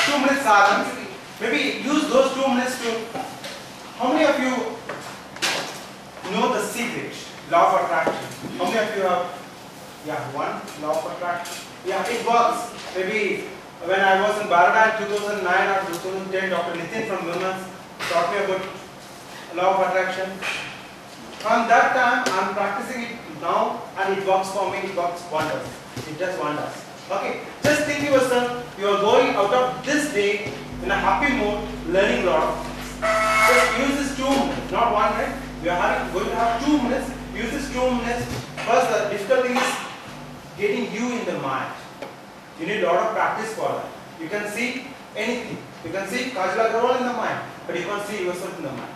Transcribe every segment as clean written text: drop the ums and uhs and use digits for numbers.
2 minute silence. Maybe use those 2 minutes to. How many of you know the secret? Law of attraction. How many of you have? Yeah, one law of attraction. Yeah, it works. Maybe when I was in Baroda in 2009 or 2010, Dr. Nitin from Women's taught me about law of attraction. From that time, I am practicing it now, and it works for me. It works wonders. It does wonders. Okay, just think yourself. You are going out of this day in a happy mood, learning a lot of things. Just use this 2 minutes, not 1 minute. We are going to have 2 minutes. Use this 2 minutes. First, the difficult thing is getting you in the mind. You need a lot of practice for that. You can see anything. You can see Kajal Agrawal in the mind, but you can't see yourself in the mind.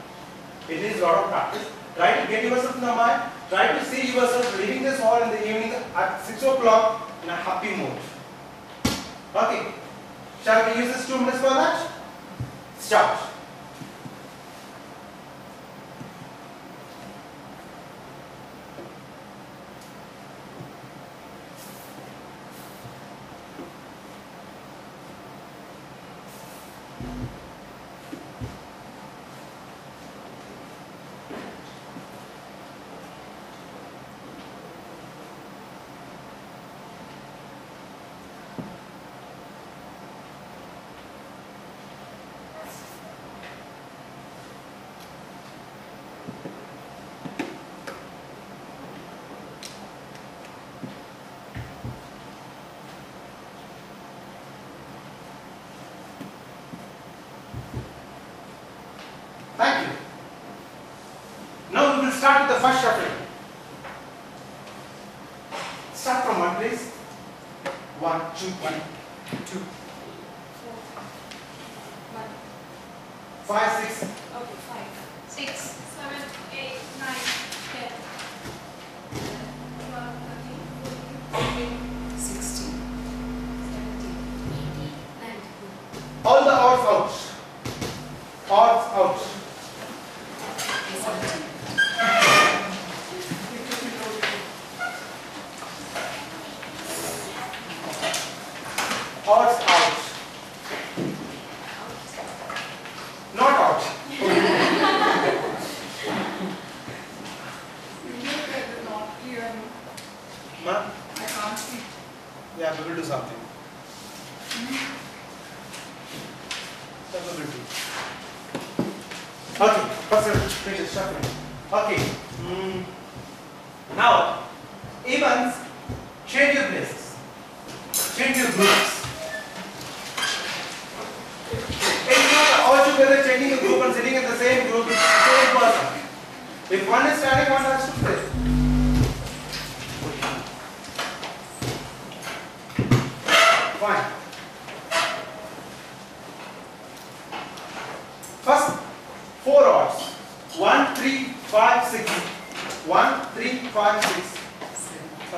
It needs a lot of practice. Try to get yourself in the mind. Try to see yourself leaving this hall in the evening at 6 o'clock in a happy mood. Okay. Shall we use this 2 minutes for that? Start. Thank you. Now we will start with the first shuffling. Start from 1, please. 1, 2, 1, 2, 5, 6. Okay, 5, 6, 7, 8, 9, 10, 12, 13, 14, 16, 17, 18, 19. All the odds out. Odds out. Odds out. Not out. Ma? I can't see. Yeah, we will do something. That we will do. Okay, first finish shuffling. Okay. Now, events, change your places. Change your groups. It's not all together changing a group and sitting in the same group with the same person. If one is standing, one has to stay. Fine. First, 4 odds. 1, 3, 5, 6. 1, 3, 5, 6.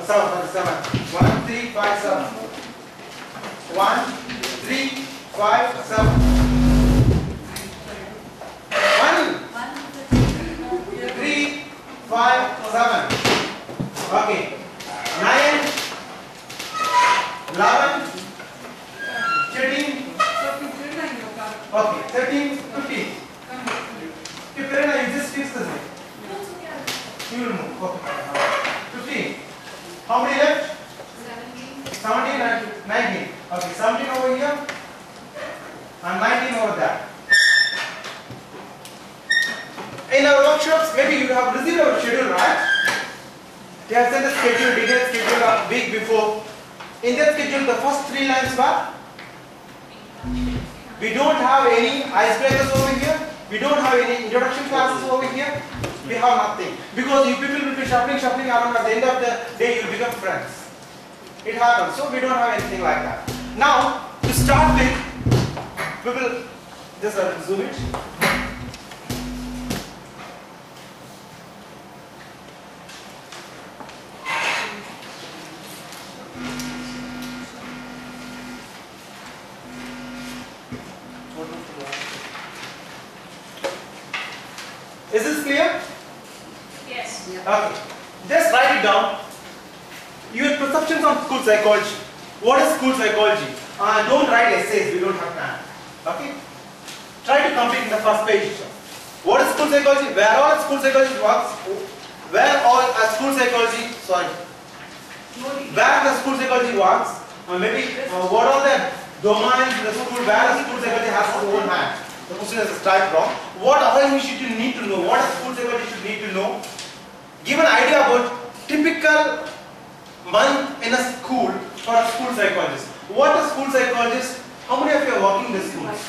7. 1, 3, 5, 7. 1, 3, 5, 7. 1, 3, 5, 7. Okay. 9, 11, 13. Okay. 13, 15. Okay, Prerna, you just fix this. You will move. Okay. 15. How many left? 17, 19. Okay, 17 over here and 19 over there. In our workshops, maybe you have received our schedule, right? They have sent a schedule, detailed schedule a week before. In that schedule, the first 3 lines were, we don't have any icebreakers over here. We don't have any introduction classes over here. We have nothing. Because you people will be shuffling around. At the end of the day, you become friends. It happens. So we don't have anything like that. Now, to start with, we will just zoom it. Is this clear? Yes. Okay. Just write it down. Your perceptions on school psychology. What is school psychology? Don't write essays, we don't have time. Okay? Try to complete in the first page. What is school psychology? Where all school psychology works? Where all school psychology, sorry. Where the school psychology works? What are the domains in the school where the school psychology has its own hand? The question is typed wrong. What other should you need to know? What a school psychology should need to know? Give an idea about typical month in a school for a school psychologist. What a school psychologist? How many of you are working in the schools?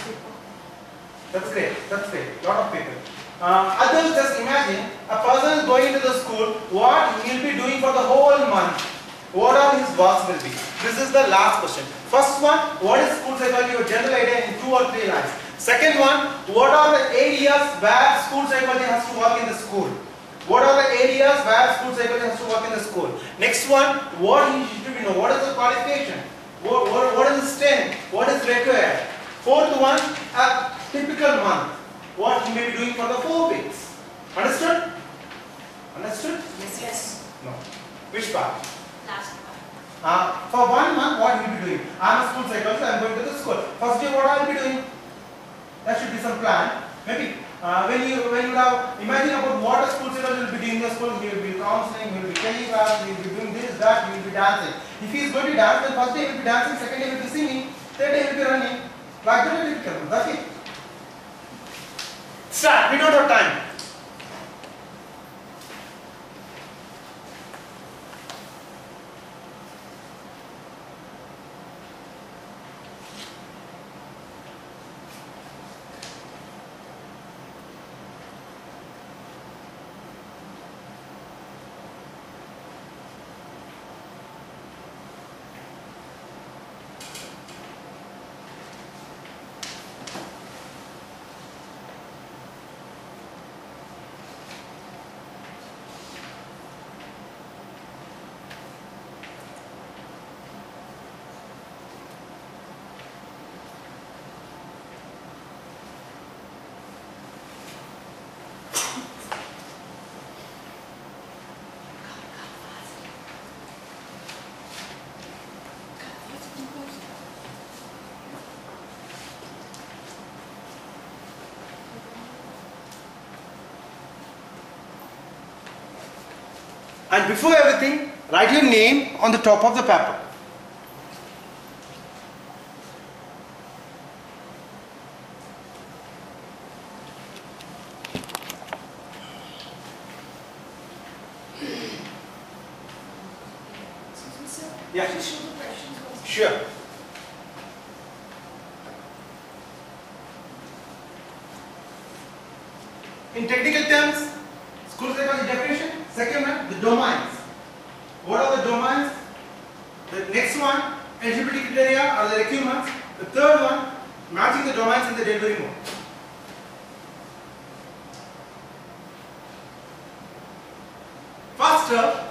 That's great. That's great. Lot of people. Others, just imagine a person is going into the school. What he will be doing for the whole month? What are his works will be? This is the last question. First one, what is school psychology? Your general idea in 2 or 3 lines. Second one, what are the areas where school psychology has to work in the school? What are the areas where school psychology has to work in the school? Next one, what he should know? What is the qualification? What is the strength? What is required? Fourth one, a typical month. What he may be doing for the 4 weeks. Understood? Understood? Yes. No. Which part? Last one. For 1 month, what he will be doing? I am a school psychologist, I am going to the school. First day, what I will be doing? There should be some plan. Maybe when you have imagine about what a school psychologist will be doing in the school, he will be counseling, he will be taking class, he will be doing this, that, he will be dancing. If he is going to dance, then first day he will be dancing, second day he will be singing, third day he will be running. Like that it will become. That's it. Start. We don't have time. And before everything, write your name on the top of the paper. Yeah. Sure. In technical terms, school psychology definition. Second one, the domains. What are the domains? The next one, eligibility criteria or the requirements. The third one, matching the domains in the delivery mode. Faster.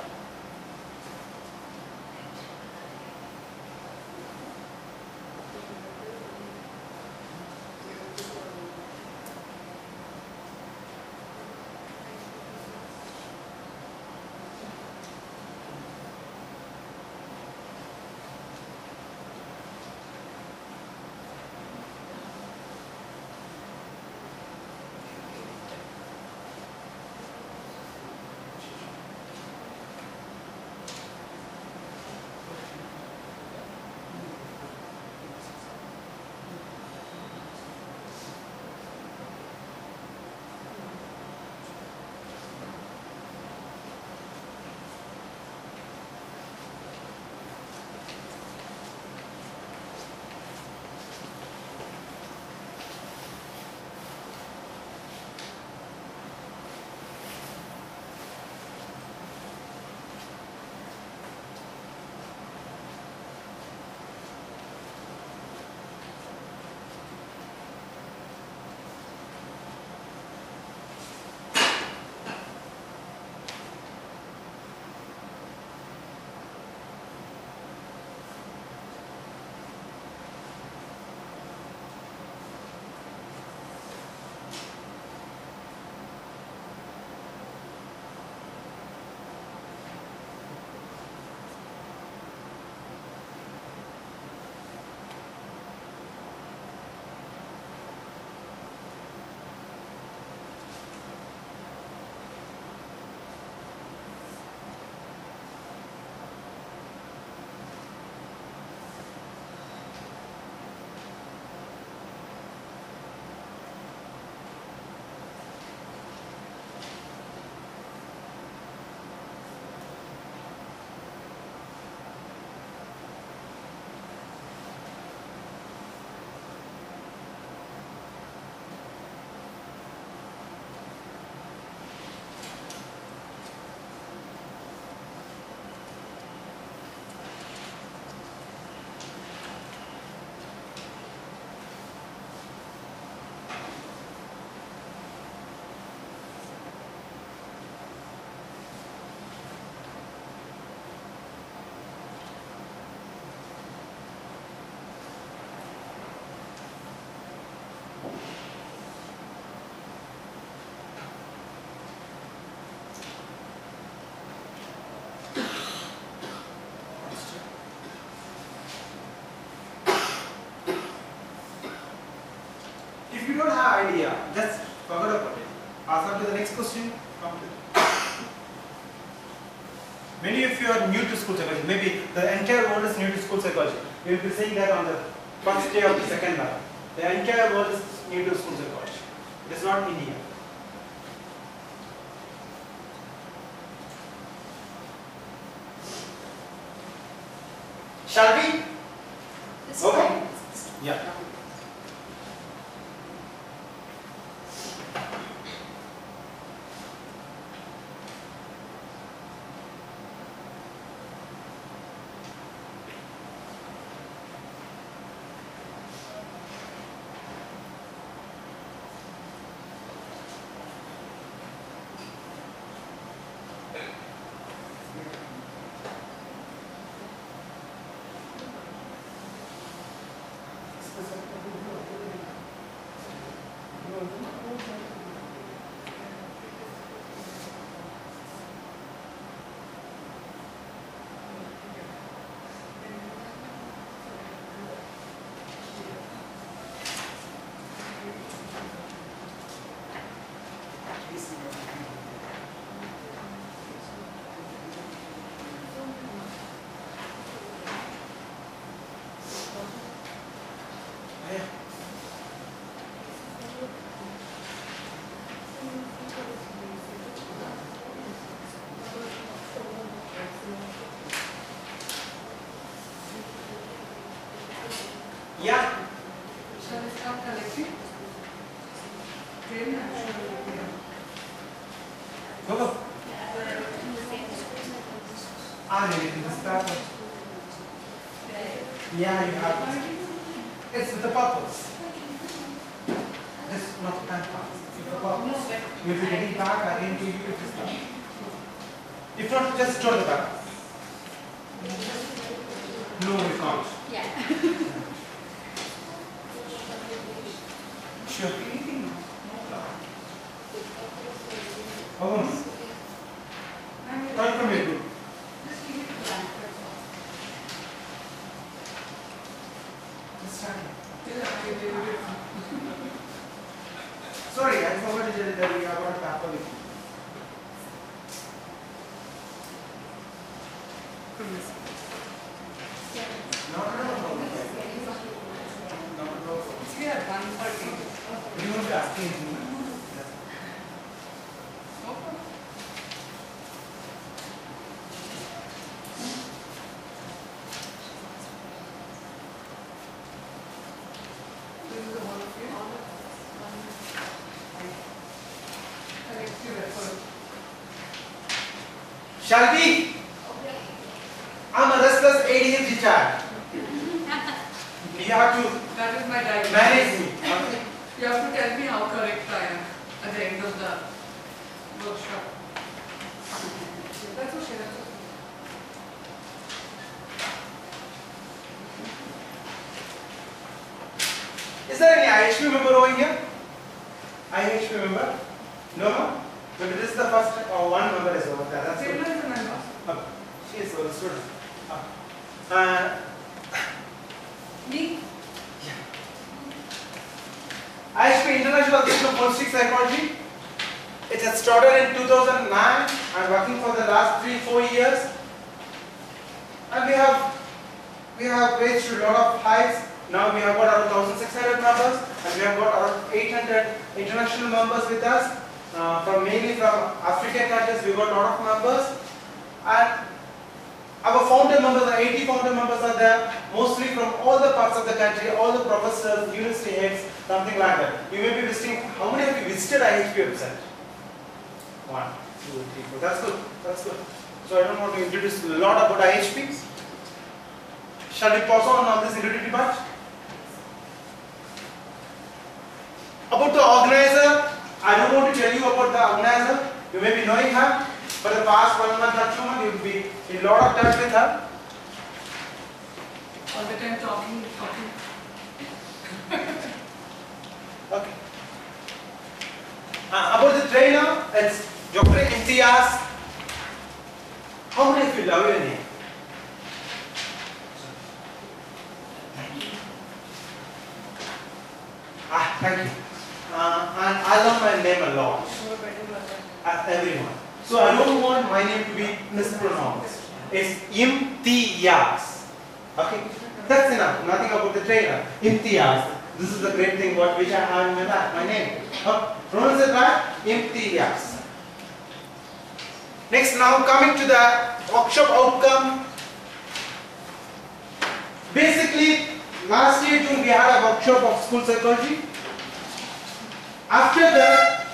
If you don't have idea, just forget about it. Pass on to the next question. Many of you are new to school psychology. Maybe the entire world is new to school psychology. You will be saying that on the first day of the second lab. The entire world is new to school psychology. It is not India. Shall we? Okay. Yeah. Yeah. Shall we start collecting? Go, go. This paper. Yeah, you have it. It's with the purpose. This is not the time pass. It's with the purpose. You'll be getting back again to you if it's done. If not, just store the back. No, you can't. Yeah. Sure. Oh, right from your group. Just start. Sorry, I forgot to tell you that we have got a paper with you. No. It's here at 1:30. You won't be asking me. Okay. This is the one of you. Collective effort. Shall we? I'm a restless ADHD child. You have to That is my diagnosis. manage me. Okay? You have to tell me how correct I am at the end of the workshop. That's okay. Is there any IHP member over here? IHP member? No? Maybe this is the first one member is over there. That's Same good. as the member. She is a student. Me? IHP International Association of Holistic Psychology. It has started in 2009 and working for the last 3-4 years. And we have reached a lot of heights. Now we have got around 1,600 members and we have got around 800 international members with us. Mainly from African countries, we got a lot of members. And our founder members, the 80 founder members are there, mostly from all the parts of the country, all the professors, university heads, something like that. You may be visiting, how many of you visited IHP website? 1, 2, 3, 4. That's good. That's good. So I don't want to introduce a lot about IHP. Shall we pause on this introductory part? About the organizer, I don't want to tell you about the organizer. You may be knowing her. For the past 1 month or 2 months, you will be in a lot of touch with her. All the time talking. Okay. About the trainer, it's Dr. Imtiaz. How many of you love your name? Thank you. and I love my name a lot, as everyone. So I don't want my name to be mispronounced. It's Imtiaz. Okay, that's enough. Nothing about the trainer. Imtiaz. This is the great thing which I have in my back. My name. Pronounce it right. Imtiaz. Next, now coming to the workshop outcome. Basically, last year June we had a workshop of school psychology. After that,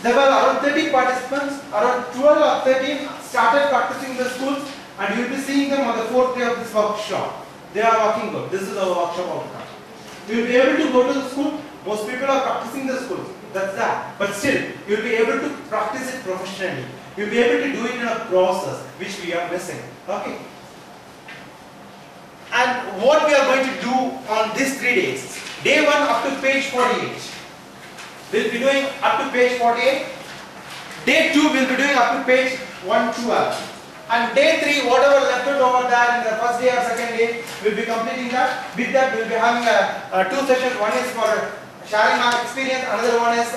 there were around 30 participants, around 12 or 13 started practicing in the schools, and you will be seeing them on the 4th day of this workshop. They are working good. This is our workshop outcome. You will be able to go to the school. Most people are practicing the schools. That's that. But still, you will be able to practice it professionally. You will be able to do it in a process, which we are missing. Okay. And what we are going to do on these 3 days. Day 1 up to page 48. We'll be doing up to page 48. Day 2 we'll be doing up to page 112. And day 3, whatever left over there in the first day or second day, we'll be completing that. With that, we'll be having 2 sessions. One is for sharing our experience, another one is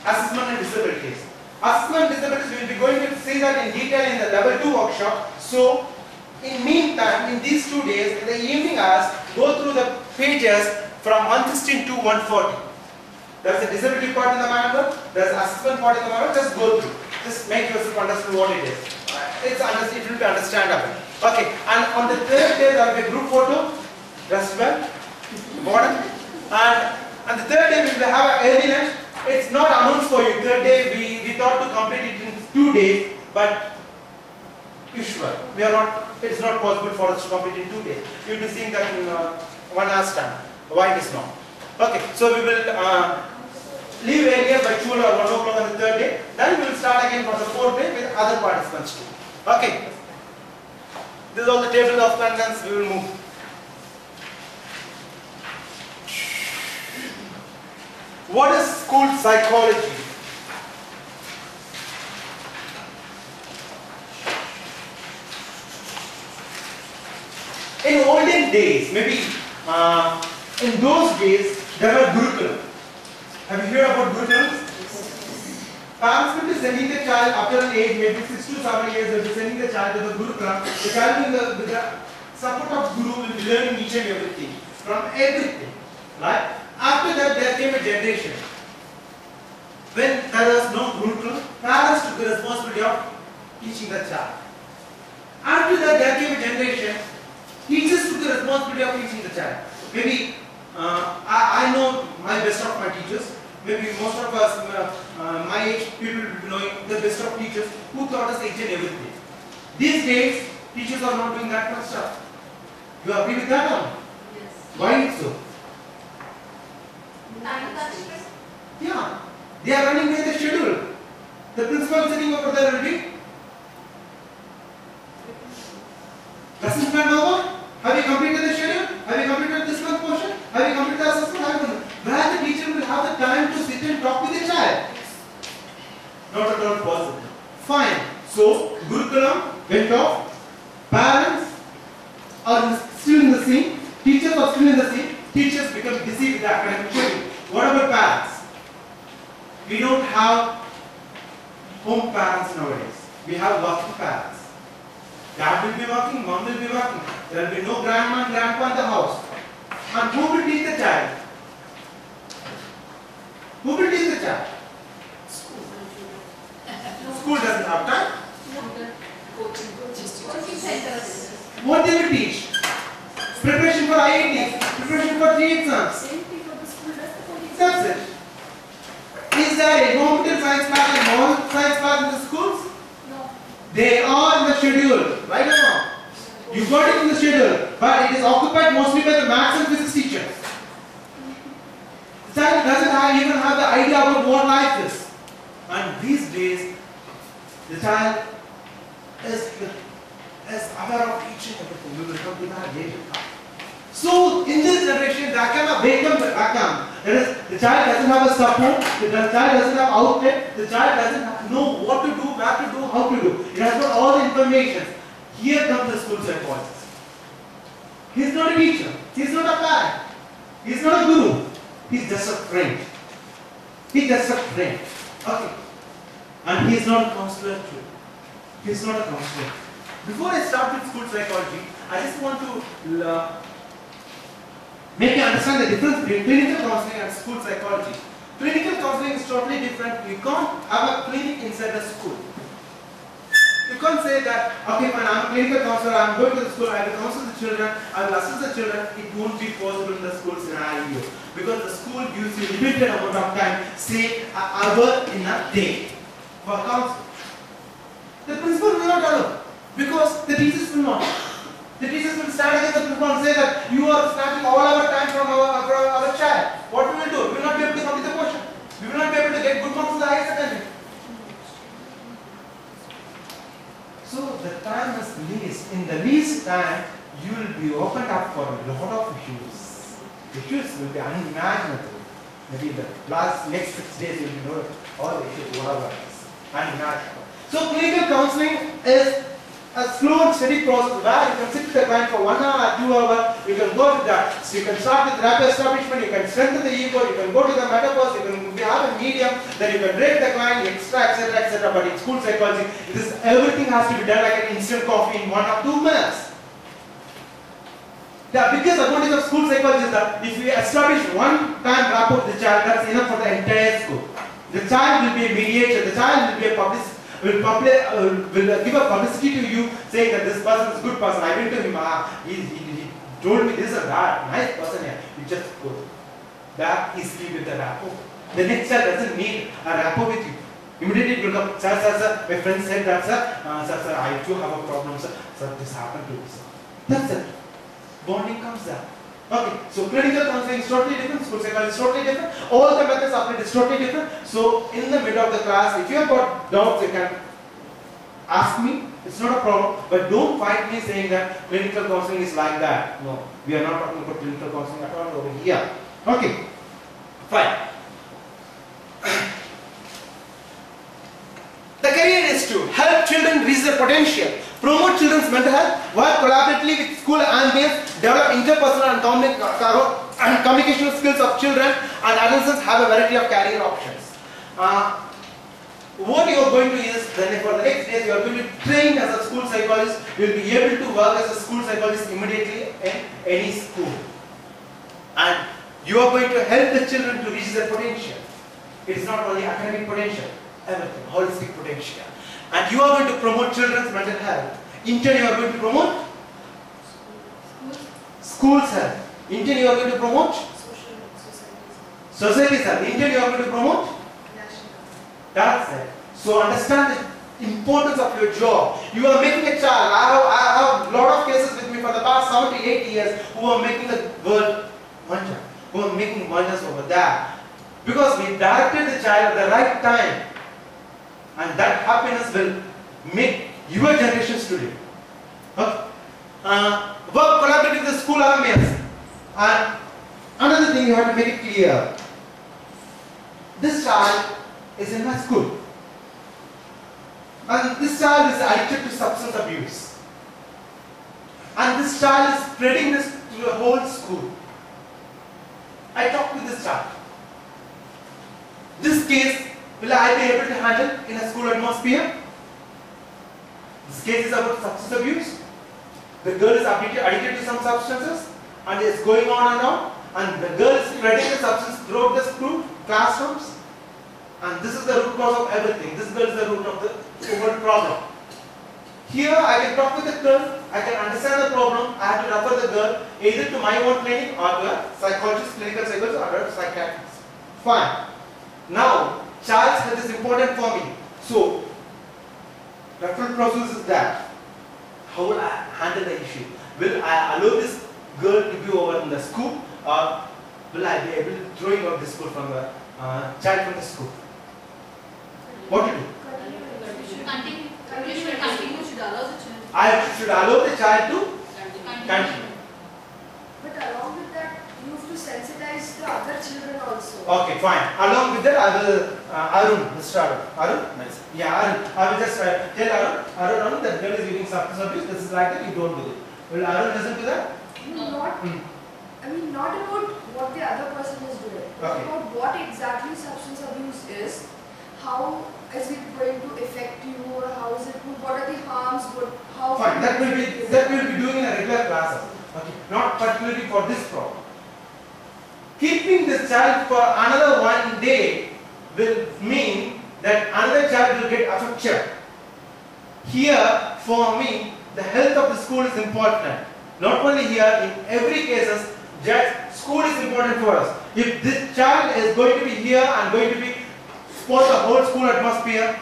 assessment and disabilities. Assessment and disabilities, we'll be going to see that in detail in the level 2 workshop. So, in meantime, in these 2 days, in the evening hours, go through the pages from 116 to 140. There's a disability part in the manual, there's an assessment part in the manual, just go through. Just make yourself understand what it is. It will be understandable. Okay, and on the 3rd day there will be a group photo, that's well, important. And the 3rd day we will have an early lunch. It's not announced for you. 3rd day we thought to complete it in 2 days, but usual. It's not possible for us to complete in 2 days. You'll be seeing that in 1 hour's time. Why it is not? Okay, so we will leave earlier by 2 or 1 o'clock on the 3rd day. Then we will start again for the 4th day with other participants too. Okay. This is all the table of contents. We will move. What is school psychology? In olden days, maybe in those days, there were Gurukulam. Have you heard about Gurukulams? Parents will be sending the child after an age, maybe 6 to 7 years, they will be sending the child to the Gurukulam. The child with the support of Guru will be learning each and everything, from everything. Right? After that, there came a generation. When there was no Gurukulam, parents took the responsibility of teaching the child. After that, there came a generation, teachers took the responsibility of teaching the child. Maybe I know my best of my teachers. Maybe most of us, my age, people will be knowing the best of teachers who taught us each and everything. These days, teachers are not doing that much stuff. You agree with that or not? Yes. Why is so? Time constraint. Yeah, they are running by the schedule. The principal sitting over there will be. Lesson plan over? Have you completed the schedule? Have you completed this month portion? Have you completed the assessment? Where the teacher will have the time to sit and talk with the child. Not at all possible. Fine. So, Gurukulam went off. Parents are still in the scene. Teachers are still in the scene. Teachers become busy with the academic schedule. What about parents? We don't have home parents nowadays. We have working parents. Dad will be working, mom will be working. There will be no grandma and grandpa in the house. And who will teach the child? Who will teach the child? School doesn't have time. Coaching centers. What they will teach? Preparation for IIT, preparation for 3 exams. That's it. Is there a computer science class and moral science class in the schools? No. They are in the schedule, right or wrong? You got it in the schedule, but it is occupied mostly by the maths and physics teachers. The child doesn't even have the idea about what life is. And these days, the child is aware of each and everything. We will come to that later. So, in this generation, there can be vacant background. That is, the child doesn't have a support, the child doesn't have outlet, the child doesn't know what to do, where to do, how to do. It has got all the information. Here comes the school psychologist. He is not a teacher, he is not a parent, he is not a guru, he is just a friend. He's just a friend. Okay. And he is not a counselor too. He is not a counselor. Before I start with school psychology, I just want to make you understand the difference between clinical counseling and school psychology. Clinical counseling is totally different. You can't have a clinic inside a school. You can't say that, okay fine, I'm a clinical counselor, I'm going to the school, I will counsel the children, I will assist the children. It won't be possible in the school scenario. Because the school gives you limited amount of time, say an hour in a day for counseling. The principal will not allow. Because the teachers will not. The teachers will stand against the principal and say that you are snatching all our time from our child. What we will do? We will not be able to complete the portion. We will not be able to get good marks in the higher secondary. So the time is least. In the least time, you will be opened up for a lot of issues. Issues will be unimaginable. Maybe in the next 6 days you will know all the issues, whatever it is. Unimaginable. So clinical counseling is a slow and steady process where you can sit with the client for 1 hour or 2 hours. You can go to that. So you can start with rapid establishment, you can strengthen the ego, you can go to the metaphors, you can have a medium, then you can rate the client, etc. etc. But in school psychology, everything has to be done like an instant coffee in 1 or 2 minutes. The biggest advantage of school psychology is that if you establish one-time rapport with the child, that's enough for the entire school. The child will be a mediator, the child will be a publicist. Will give a publicity to you saying that this person is a good person. I went to him, he told me this and that, nice person here. You just go back easily with the rapport. The next child doesn't need a rapport with you. Immediately it will come, sir, my friend said that, sir, I too have a problem, sir, this happened to me, sir. That's it. Bonding comes there. Okay, so clinical counseling is totally different, school psychology is totally different, all the methods applied is totally different. So in the middle of the class, if you have got doubts, you can ask me, it's not a problem, but don't fight me saying that clinical counseling is like that. No, we are not talking about clinical counseling at all over here. Okay, fine. The career is to help children reach their potential, promote children's mental health, work collaboratively with school ambience, develop interpersonal and communication skills of children, and adolescents have a variety of career options. What you are going to is, then for the next days, you are going to be trained as a school psychologist. You will be able to work as a school psychologist immediately in any school. And you are going to help the children to reach their potential. It is not only academic potential, everything, holistic potential. And you are going to promote children's mental health. In turn, you are going to promote school's health. In turn, you are going to promote society's health. In turn, you are going to promote that's it. So understand the importance of your job. You are making a child. I have a lot of cases with me for the past 7 to 8 years who are making the world wonder, who are making wonders over there. Because we directed the child at the right time. And that happiness will make your generations today. Okay. Work collaboratively with the school ambience. And another thing you have to make it clear. This child is in my school. And this child is addicted to substance abuse. And this child is spreading this to the whole school. I talked with this child. This case, will I be able to handle in a school atmosphere? This case is about substance abuse. The girl is addicted to some substances and is going on and on. And the girl is spreading the substance throughout the school, classrooms. And this is the root cause of everything. This girl is the root of the whole problem. Here I can talk with the girl, I can understand the problem, I have to refer the girl either to my own clinic or to a psychologist, clinical psychologist or a psychiatrist. Fine. Now, child's health is important for me. So, referral process is that. How will I handle the issue? Will I allow this girl to be over in the school or will I be able to throwing out the school from the child from the school? What to do? I should allow the child to continue. But along with that, you have to sensitize the other children also. Okay, fine. Along with that, I will, Arun, Mr. Arun. Arun? Nice. Yeah, Arun. I will just tell Arun, that girl is using substance abuse, this is like that, you don't do it. Will Arun listen to that? Not I mean, not about what the other person is doing, but Okay. about what exactly substance abuse is, how is it going to affect you, or how is it, what are the harms, how... Fine, that will be doing in a regular classes. Okay, not particularly for this problem. Keeping this child for another one day will mean that another child will get affected. Here, for me, the health of the school is important. Not only here, in every cases, school is important for us. If this child is going to be here and going to be spoil the whole school atmosphere,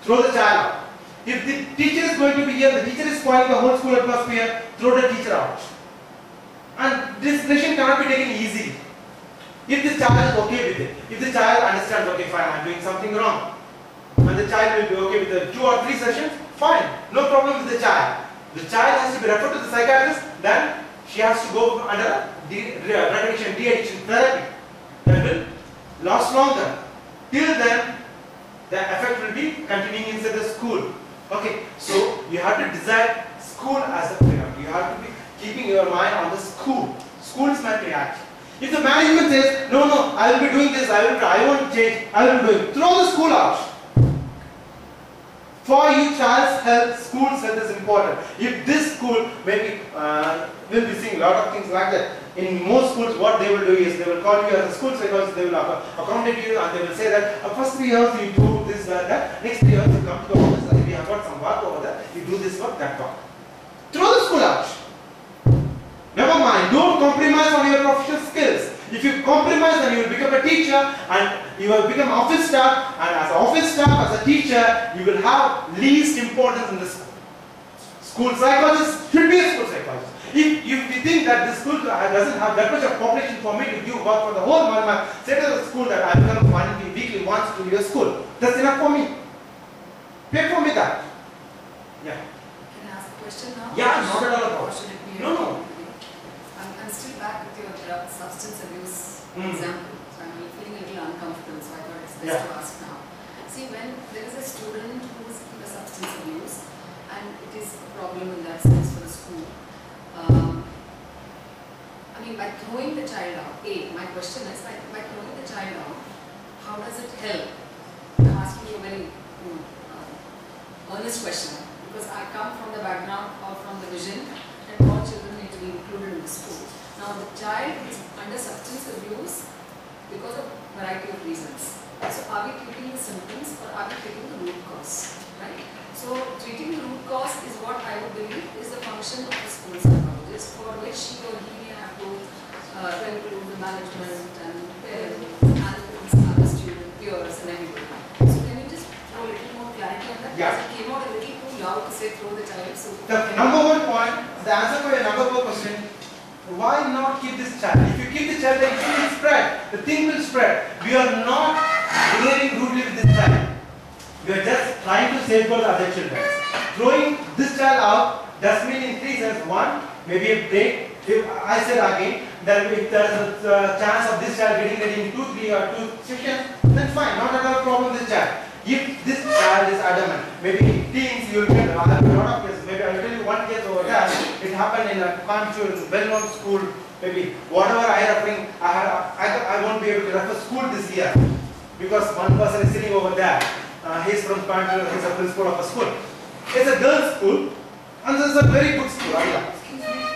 throw the child out. If the teacher is going to be here, the teacher is spoiling the whole school atmosphere, throw the teacher out. And this decision cannot be taken easily. If the child is okay with it, if the child understands, okay, fine, I am doing something wrong, and the child will be okay with the 2 or 3 sessions, fine, no problem with the child. The child has to be referred to the psychiatrist, then she has to go under de-addiction therapy. That will last longer. Till then, the effect will be continuing inside the school. Okay, so you have to decide school as a priority. You have to be keeping your mind on the school. School is my priority. If the management says, no, I will be doing this, I won't change, I will be doing, throw the school out. For you, child's health, school's health is important. If this school, maybe will be seeing a lot of things like that. In most schools, what they will do is they will call you as a school psychologist, they will accommodate you, and they will say that first 3 years you do this, that, next 3 years you come to the office and we have got some work over there, you do this work, that work. Throw the school out. Never mind, don't compromise on your professional skills. If you compromise, then you will become a teacher and you will become office staff, and as an office staff, as a teacher, you will have least importance in the school. School psychologist should be a school psychologist. If you think that the school doesn't have that much of population for me to give work for the whole month, say to the school that I will come weekly once to your school. That's enough for me. Pay for me that. Yeah. Can I ask a question now? Yeah, not at all. Or should it be? No. I'm still back with your substance abuse example. So I'm feeling a little uncomfortable, so I thought it's best to ask now. See, when there is a student who is in the substance abuse, and it is a problem in that sense for the school, I mean, by throwing the child out, my question is, by throwing the child out, how does it help? I'm asking you a very earnest question, because I come from the background or from the vision that all children need to be included in the school. Now, the child is under substance abuse because of a variety of reasons. So, are we treating the symptoms or are we treating the root cause? Right? So, treating the root cause is what I would believe is the function of the school psychologist, for which she or he may have to include the management and parents and other students, peers and everybody. So, can you just throw a little more clarity on that? Yeah. Because it came out a little too loud to say throw the child. So, The number one point, the answer for your number one question, why not keep this child? If you keep the child, then it will spread. The thing will spread. We are not behaving rudely with this child. We are just trying to safeguard other children. Throwing this child out does mean in 3 senses. One, maybe a break. If I said again, that if there is a chance of this child getting ready in 2, 3 or 2 sessions, then fine, not at all problem with this child. If this child is adamant, maybe in teens you will get a lot of cases. Maybe I will tell you one case over there. It happened in a Kanchur, well-known school. Maybe whatever I referring, I won't be able to refer school this year because one person is sitting over there. He's from Kanchur. He's a principal of a school. It's a girls' school, and this is a very good school. Excuse me.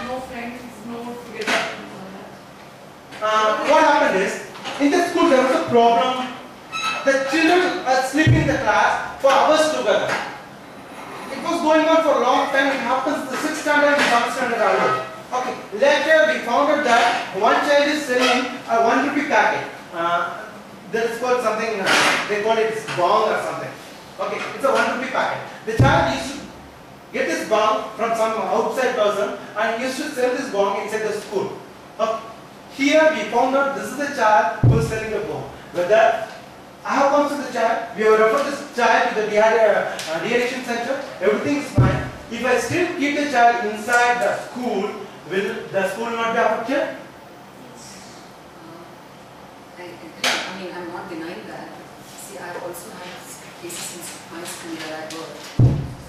No friends, no together. What happened is, in the school there was a problem. The children are sleeping in the class for hours together. It was going on for a long time. It happens in the 6th standard and 7th standard alone. Okay. Later we found out that one child is selling a 1 rupee packet. That is called something, they call it bong or something. Okay, it's a 1 rupee packet. The child used to get this bong from some outside person and used to sell this bong inside the school. Here we found out this is the child who is selling the bong. Whether I have come to the child, we have referred this child to the de-addiction center, everything is fine. If I still keep the child inside the school, will the school not be affected? I agree. I mean, I'm not denying that. See, I also have cases in my school that I worked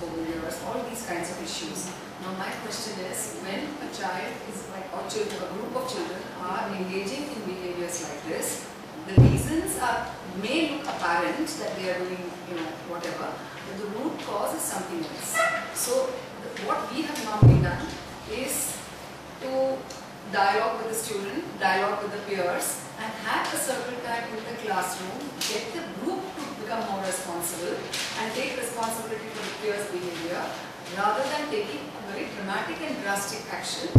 over years, all these kinds of issues. Now my question is, when a child is like, or children, a group of children are engaging in behaviors like this, the reasons may look apparent that they are doing, whatever, but the root cause is something else. So what we have normally done is to dialogue with the student, dialogue with the peers, and have a circle time in the classroom, get the group to become more responsible and take responsibility for the peers' behavior, rather than taking a very dramatic and drastic action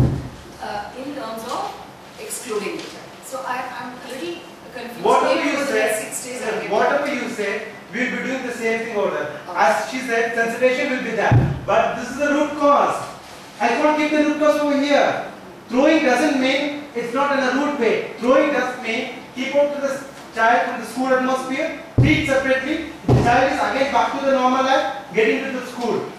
in terms of excluding the child. So I'm a little confused. Whatever Maybe you over the say, next 6 days I'll get whatever you say, we'll be doing the same thing over there. As she said, sensitization will be there. But this is the root cause. I can't keep the root cause over here. Throwing doesn't mean it's not in a rude way. Throwing does mean keep out to the child from the school atmosphere, treat separately. The child is again back to the normal life, get into the school.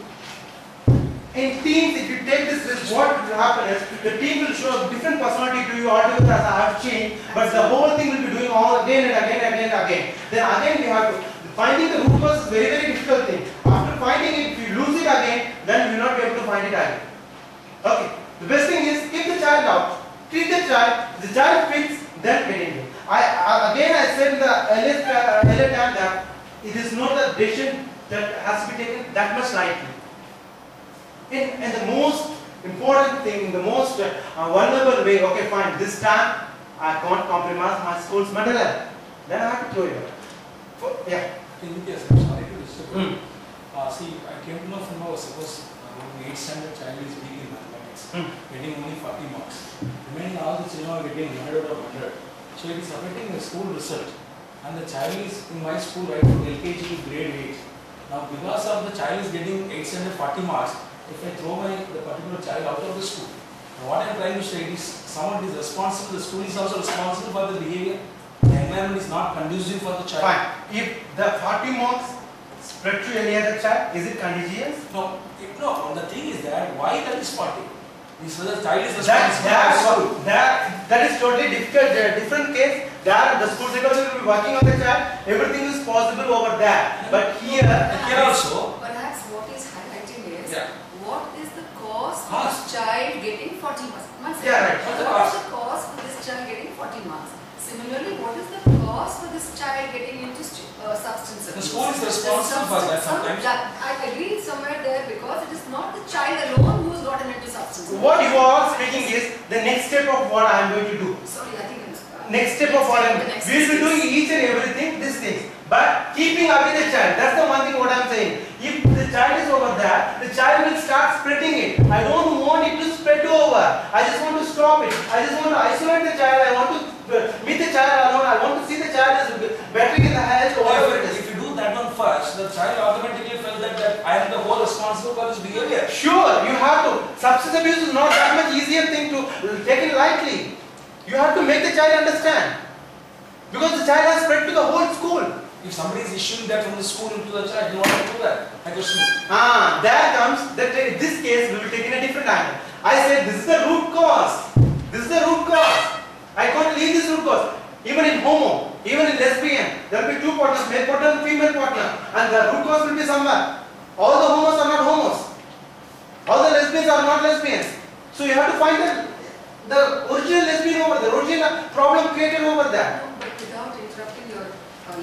In teams, if you take this risk, what will happen is the team will show a different personality to you altogether as I have changed, but the whole thing will be doing all again and again and again and again. Then again we have to, finding the root cause is a very, very difficult thing. After finding it, if you lose it again, then you will not be able to find it again. Okay. The best thing is keep the child out, treat the child fits, then get into it. I said in the earlier time that it is not a decision that has to be taken that much lightly. And the most important thing, the most vulnerable way, okay fine, this time I can't compromise my school's mental health. Then I have to throw it out. Yeah. Yes, I'm sorry to disturb. See, I came to know from our suppose an 8th standard child is weak in mathematics, getting only 40 marks. Remaining all the children are getting 100 out of 100. So it is affecting the school result. And the child is in my school right from LKG to grade 8. Now because of the child is getting 8th standard 40 marks, if I throw the particular child out of the school, what I am trying to say is someone is responsible, the school is also responsible for the behavior. The environment is not conducive for the child. Fine. If the 40 marks spread to any other child, is it contagious? No, the thing is that why that is 40? This the child is responsible. That is totally different case. There the school psychologist will be working on the child. Everything is possible over there. But here also. Perhaps what is highlighting is what is the cause of Marks. this child getting 40 marks? Yeah, right. What is the cause for this child getting 40 marks? Similarly, what is the cause for this child getting into substance abuse? The school is responsible for that sometimes. I agree somewhere there because it is not the child alone who has gotten into substance abuse. what you are speaking is the next step of what I am going to do. Sorry, I think Next step of what I am we will be doing each and everything, these things. But keeping away the child, that's the one thing what I am saying. If the child is over there, the child will start spreading it. I don't want it to spread over. I just want to stop it. I just want to isolate the child. I want to meet the child alone. I want to see the child is better in the health or whatever it is. If you do that one first, the child automatically felt that I am the whole responsible for this behavior. Sure, you have to. Substance abuse is not that much easier thing to take it lightly. You have to make the child understand. Because the child has spread to the whole school. If somebody is issuing that from the school into the child, you want to do that. I question you. There comes, that in this case we will take in a different angle. I said this is the root cause. This is the root cause. I can't leave this root cause. Even in homo, even in lesbian, there will be two partners, male partner and female partner. And the root cause will be somewhere. All the homos are not homos. All the lesbians are not lesbians. So you have to find the original lesbian over there, original problem created over there. No, but without interrupting your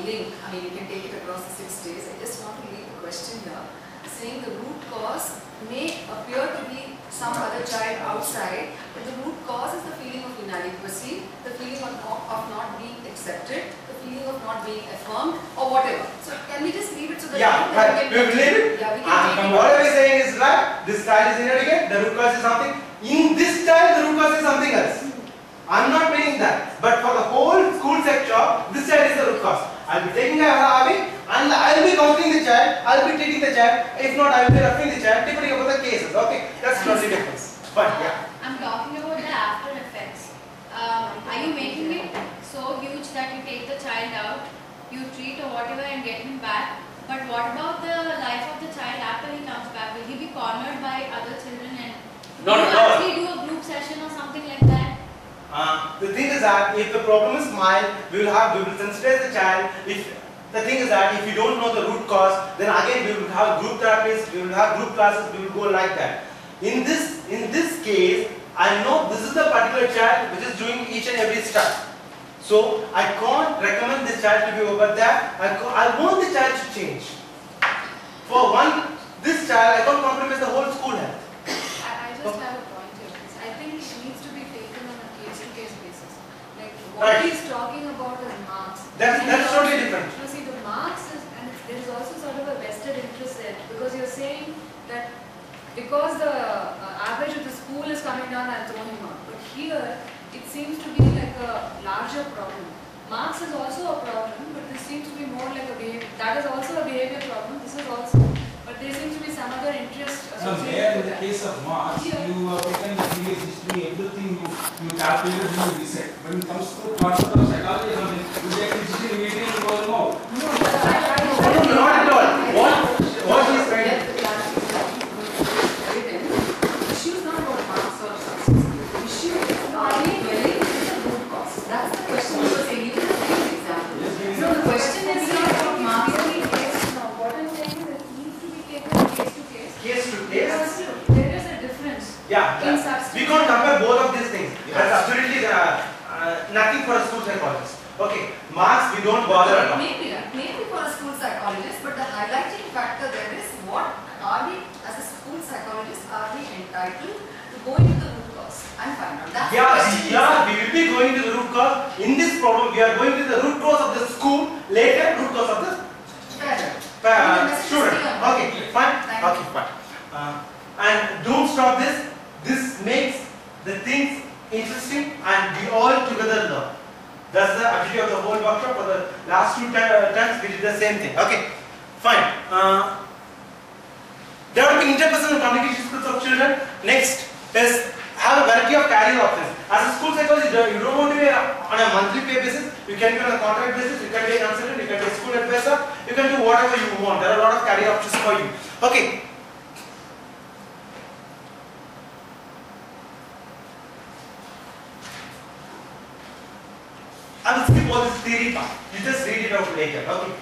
link, I mean you can take it across the 6 days, I just want to leave a question here, saying the root cause may appear to be some other child outside, but the root cause is the feeling of inadequacy, the feeling of not being accepted, the feeling of not being affirmed, or whatever. So can we just leave it to the Yeah, right. We will leave it. Yeah, we can take it. What I was saying is right, this child is inadequate, the root cause is something. In this child, the root cause is something else. I am not meaning that. But for the whole school sector, this child is the root cause. I will be taking her away and I will be counseling the child, I will be treating the child. If not, I will be referring the child, depending upon the cases. Okay, that's totally different. But yeah. I'm talking about the after effects. Are you making it so huge that you take the child out, you treat or whatever and get him back? But what about the life of the child after he comes back? Will he be cornered by other children and Not at all. actually do a group session or something like that? The thing is that if the problem is mild, we will sensitize the child. If the thing is that if you don't know the root cause, then again we will have group therapies, we will have group classes, we will go like that. In this case, I know this is the particular child which is doing each and every step. So I can't recommend this child to be over there. I want the child to change. For one, this child, I can't compromise the whole school health. I just have a point here. I think it needs to be taken on a case-to-case basis. Like what Right. he's talking about is marks. That's totally different. No, see, the marks is, and there is also sort of a vested interest there because you're saying that because the average of the school is coming down, I'll throw him out. But here, it seems to be like a larger problem. Marks is also a problem, but this seems to be more like a behavior. That is also a behavior problem. This is also, but there seems to be some other interest So associated there, in with the that. case of marks, Yeah. you have taken the previous history, everything you calculated, you reset. When it comes to concept of psychology or something, you take the decision immediately and go, no. No, but I No, not at all. What he is trying get the clarification. The issue is not about marks or substance. The issue is, are we dwelling into the root cause? That's the question you were saying. You can take an example. So the question is not about marks. No, what I'm saying is it needs to be taken case to case. case to Because case. there is a difference Yeah, in substance. we can't compare both of these things. That's absolutely nothing for a school psychologist. Okay, marks we don't bother at all. Maybe for a school psychologist, but the highlighting factor there is what are we, as a school psychologist, are we entitled to go into the root cause and find out? That's the question. Yeah, we will be going to the root cause. In this problem, we are going to the root cause of the school, later root cause of the student. Okay, fine. Okay, fine. And don't stop this. This makes the things interesting and we all together learn. That's the objective of the whole workshop. For the last two times we did the same thing. Okay, fine. Developing interpersonal communication skills of children. Next is have a variety of career options. As a school psychologist, you don't want to be on a monthly pay basis. You can be on a contract basis. You can be a consultant. You can be a school advisor. You can do whatever you want. There are a lot of career options for you. Okay. I will skip all this theory part. You just read it out later. Okay.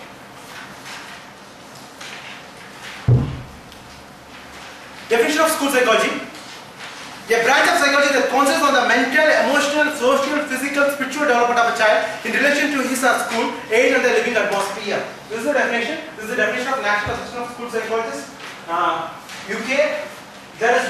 Definition of school psychology. A branch of psychology that concentrates on the mental, emotional, social, physical, spiritual development of a child in relation to his or school, age and the living atmosphere. This is the definition. This is the definition of National Association of School Psychologists. UK. There is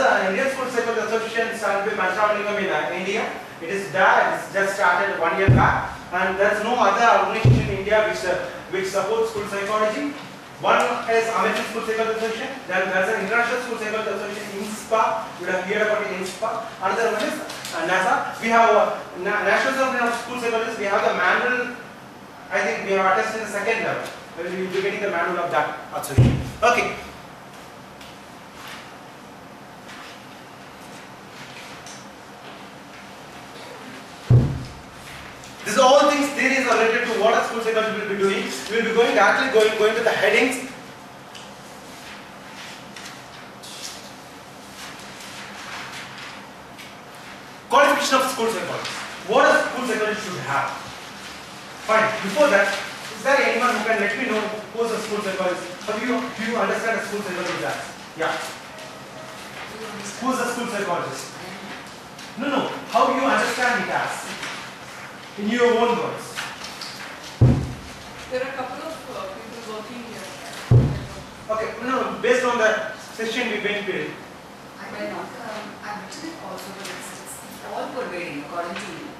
an Indian School Psychology Association started by Mantramalingam in India. It is there. It is just started 1 year back, and there is no other organization in India which supports school psychology. One is American School Psychology Association. Then there is an International School Psychology Association, INSPA. You would have heard about INSPA. Another one is NASA. We have National Association of School Psychologists. We have the manual. I think we have attested in the second level. We will be getting the manual of that association. Okay. These are all things, theories are related to what a school psychologist will be doing. We will be going to the headings. Qualification of school psychologist. What a school psychologist should have. Fine. Before that, is there anyone who can let me know who is a school psychologist? How do you understand a school psychologist as? Yeah. Who is a school psychologist? No. How you understand it as? In your own words. There are a couple of people working here. Okay, no, based on the session we went with. I think I've written it also, but it's all pervading according to you.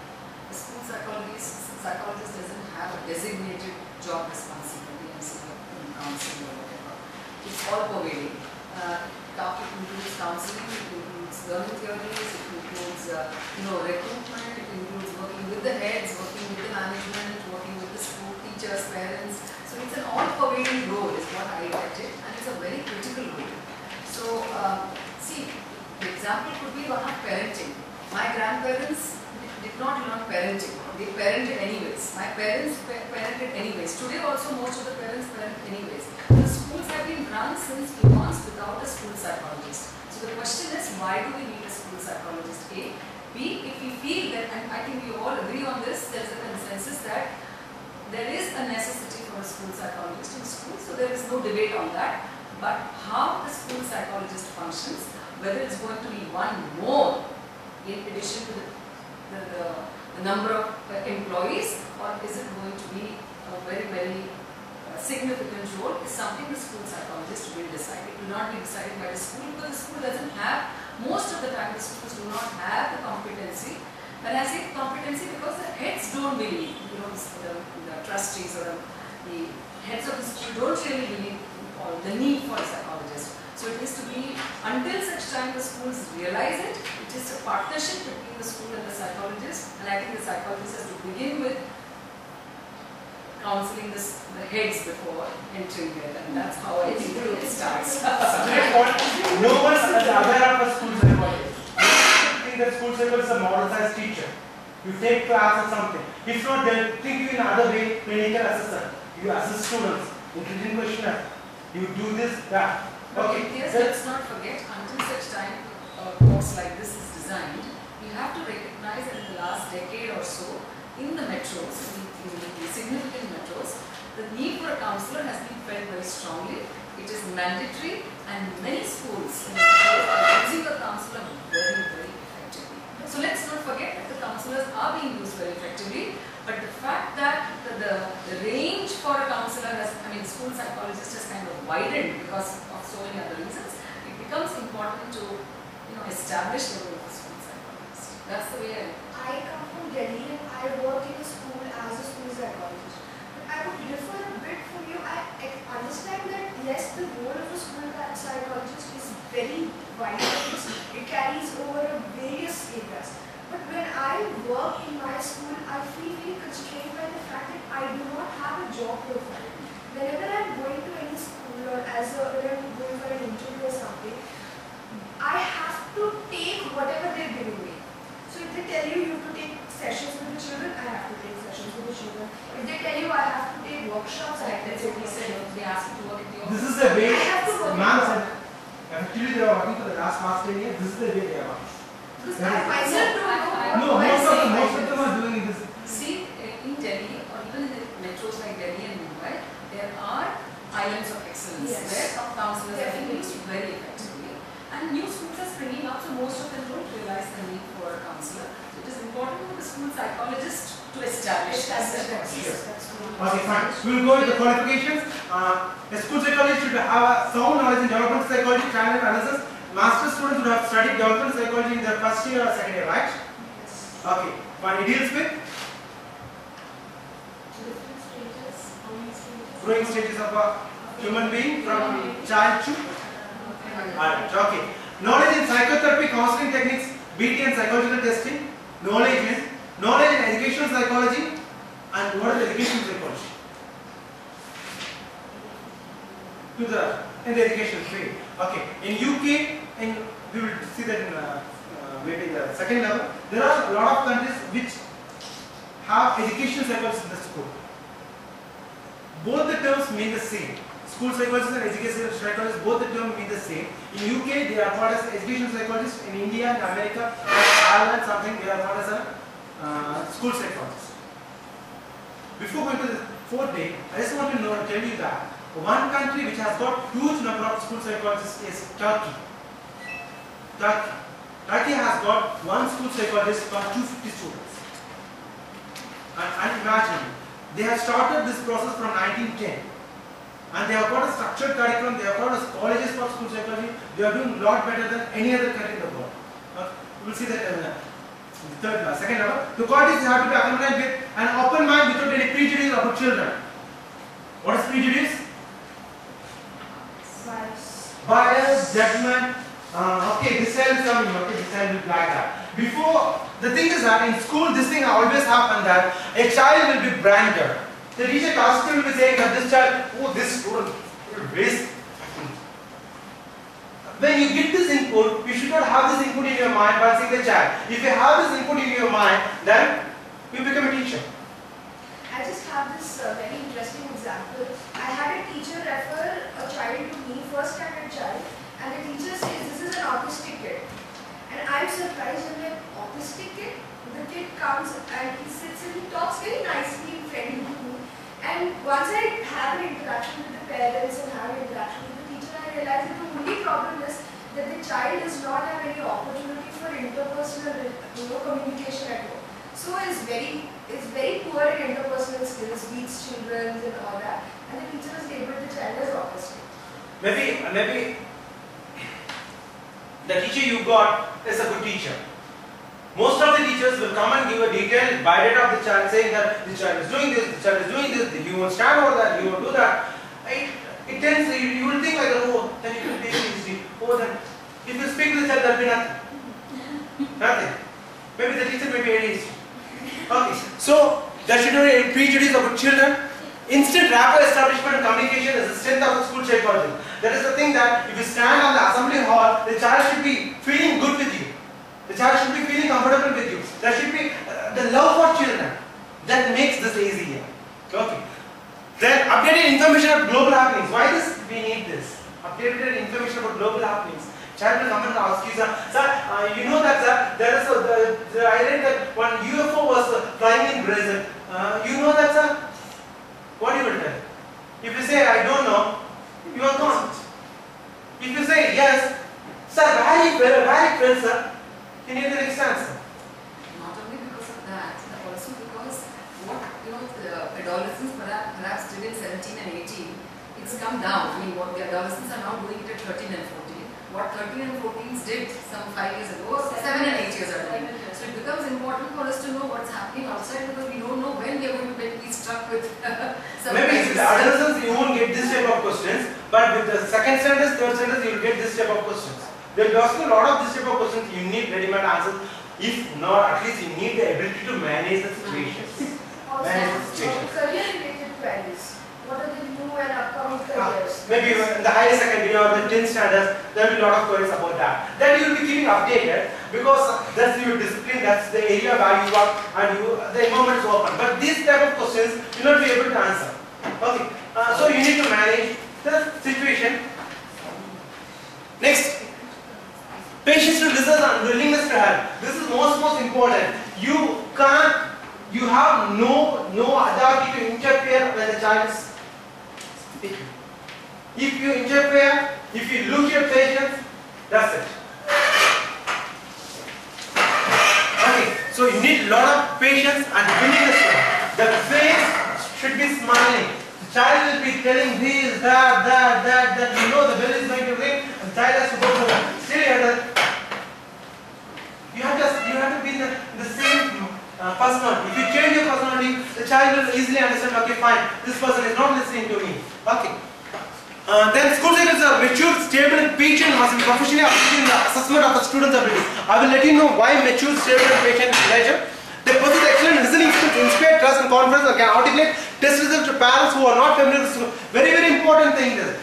A school psychologist doesn't have a designated job responsibility and counseling or whatever. It's all pervading. It includes counseling, it includes learning theories, it includes recruitment, it includes working with the heads, working with the management, working with the school teachers, parents. So it's an all-pervading role is what I get it, and it's a very critical role. So see, the example could be one of parenting. My grandparents did not learn parenting. They parented anyways. My parents parented anyways. Today also most of the parents parent anyways. The schools have been run since eons without a school psychologist. So the question is, why do we need a school psychologist? A. B. If we feel that, and I think we all agree on this, there is a consensus that there is a necessity for a school psychologist in school, so there is no debate on that. but how the school psychologist functions, whether it's going to be one more in addition to the number of employees, or is it going to be a very, very significant role, is something the school psychologist will decide. It will not be decided by the school, because the school doesn't have, most of the time the schools do not have the competency. When I say competency, because the heads don't believe, you know, the trustees or the heads of the school don't really believe the need for a psychologist. So it is to be, until such time the schools realize it, it is a partnership between the school and the psychologist, and I think the psychologist has to begin with counseling the heads before entering there, and that's how I think it starts. No one is aware of a school psychologist. You think that school psychologist is a model science teacher. You take class or something. If not, they'll think you in another way, clinical assessor. You assess students, intelligent questionnaire. You do this, that. Okay. Yes, let's not forget, until such time a course like this is designed, we have to recognize that in the last decade or so, in the metros, in the significant metros, the need for a counselor has been felt very strongly. It is mandatory, and many schools are using a counselor very, very effectively. So let's not forget that the counselors are being used very effectively, but the fact that the range for a counselor has, I mean, school psychologist has kind of widened because of so many other reasons, it becomes important to, you know, establish the role of a school psychologist. That's the way I come from Delhi and I work in a school as a school psychologist. But I would differ a bit from you. I understand that yes, the role of a school psychologist is very wide. It carries over various areas. But when I work in my school, I feel very constrained by the fact that I do not have a job profile. Whenever I'm going to any school or when I'm going for an interview or something, I have to take whatever they're giving me. So if they tell you you have to take sessions with the children, I have to take sessions with the children. If they tell you I have to take workshops, I have to take workshops. they ask you to work in the office. This is the way I have to work man in said. Actually, they are working for the last 10 years. This is the way they are working. because I myself don't know. No, most of them are doing this. See, in Delhi, or even in the metros like Delhi and Mumbai, there are islands of excellence Yes. where top counselors are being Definitely. used very effectively. And new schools are springing up, so most of them don't realize the need for a counselor. So it is important for the school psychologist to establish that. Yes. Okay, fine. We will go with the qualifications. A school psychologist should have a sound knowledge in developmental psychology, child analysis. Master's students would have studied developmental psychology in their first year or second year, right? Yes. Okay. Fine. It deals with Different stages, how many stages? growing stages of a human being from child to adult. Okay. Knowledge in psychotherapy, counseling techniques, BT and psychological testing. Knowledge in educational psychology. And what is educational psychology? In the educational field. Okay. In UK, we will see that in maybe the second level. There are a lot of countries which have educational psychologists in the school. Both the terms mean the same. School psychologists and educational psychologists, both the terms mean the same. In UK, they are called as educational psychologists. In India and America, Ireland, something, they are called as a school psychologist. Before going to the fourth day, I just want to tell you that one country which has got huge number of school psychologists is Turkey. Turkey has got one school psychologist per 250 students. And imagine, they have started this process from 1910. And they have got a structured curriculum, they have got colleges for school psychology, they are doing a lot better than any other country in the world. We will see that in the second level. The qualities have to be accompanied with an open mind without any prejudice about children. What is prejudice? Bias, judgment. Okay, this child is coming, okay, this child will be like that. Before, the thing is that in school, this thing always happens that a child will be branded. The teacher classically will be saying that this child, oh, this student will waste. When you get this input, you should not have this input in your mind while seeing the child. If you have this input in your mind, then you become a teacher. I just have this very interesting example. I had a teacher refer a child to me, first standard child, and the teacher says this is an autistic kid. And I'm surprised when an autistic kid, the kid comes and he sits and he talks very nicely and friendly to me. And once I have an interaction with the parents and have an interaction with the teacher, I realized that the only problem is that the child does not have any opportunity for interpersonal, communication at home. So is very poor in interpersonal skills, beats children and all that, and the teacher is labeled the child as autistic. Maybe the teacher you got is a good teacher. Most of the teachers will come and give a detailed biodata of the child, saying that the child is doing this, the child is doing this, you won't stand over that, you won't do that. It tends, you will think like, oh, then you will take it easy. Oh, then if you speak to the child, there will be nothing. Nothing. Maybe the teacher may be ADHD. Okay, so there should be a prejudice about children. Instant rapport establishment and communication is the strength of the school psychology. That is the thing that if you stand on the assembly hall, the child should be feeling good with you. The child should be feeling comfortable with you. There should be the love for children. That makes this easier. Okay. Then updated information about global happenings. Why this? We need this. Updated information about global happenings. Child will come and ask you, sir, you know that, sir, there is I read that one UFO was flying in Brazil. You know that, sir? What you will tell? If you say, I don't know, you are gone. If you say, yes, sir, where it fell, sir, you need the next answer. Not only because of that, also because what the adolescents perhaps did in 17 and 18, it's come down. I mean, what the adolescents are now doing it at 13 and 14. What 13 and 14s did some 5 years ago, 7 and 8 years are doing. So it becomes important for us to know what's happening outside, because we don't know when we are going to be stuck with some. Maybe with the adolescents you won't get this type of questions, but with the second standards, third standards, you will get this type of questions. They will be asking a lot of this type of questions. You need ready-made answers. If not, at least you need the ability to manage the situations. Manage the situations. Career-related queries. What are the new and upcoming careers? Maybe in the higher secondary or the 10th standards, there will be a lot of queries about that. Then you will be keeping updated, because that's your discipline, that's the area where you work, and the environment is open. But these type of questions you will not be able to answer. Okay, so you need to manage the situation. Next, patience to listen and willingness to help. This is most important. You have no authority to interfere when the child is speaking. If you interfere, if you lose your patience, that's it. Okay, so you need a lot of patience and willingness to help. The face should be smiling. The child will be telling this, that. You know the bell is going to ring, and the child has to go home. Still you have to be in the same personality. If you change your personality, the child will easily understand, okay, fine, this person is not listening to me. Okay. Then school cycles are mature, stable, and patient, must be professionally appreciated in the assessment of the student's abilities. I will let you know why mature, stable, and patient is later. They possess excellent listening skills, inspire trust and confidence, and can articulate test results to parents who are not familiar with school. Very, very important thing is,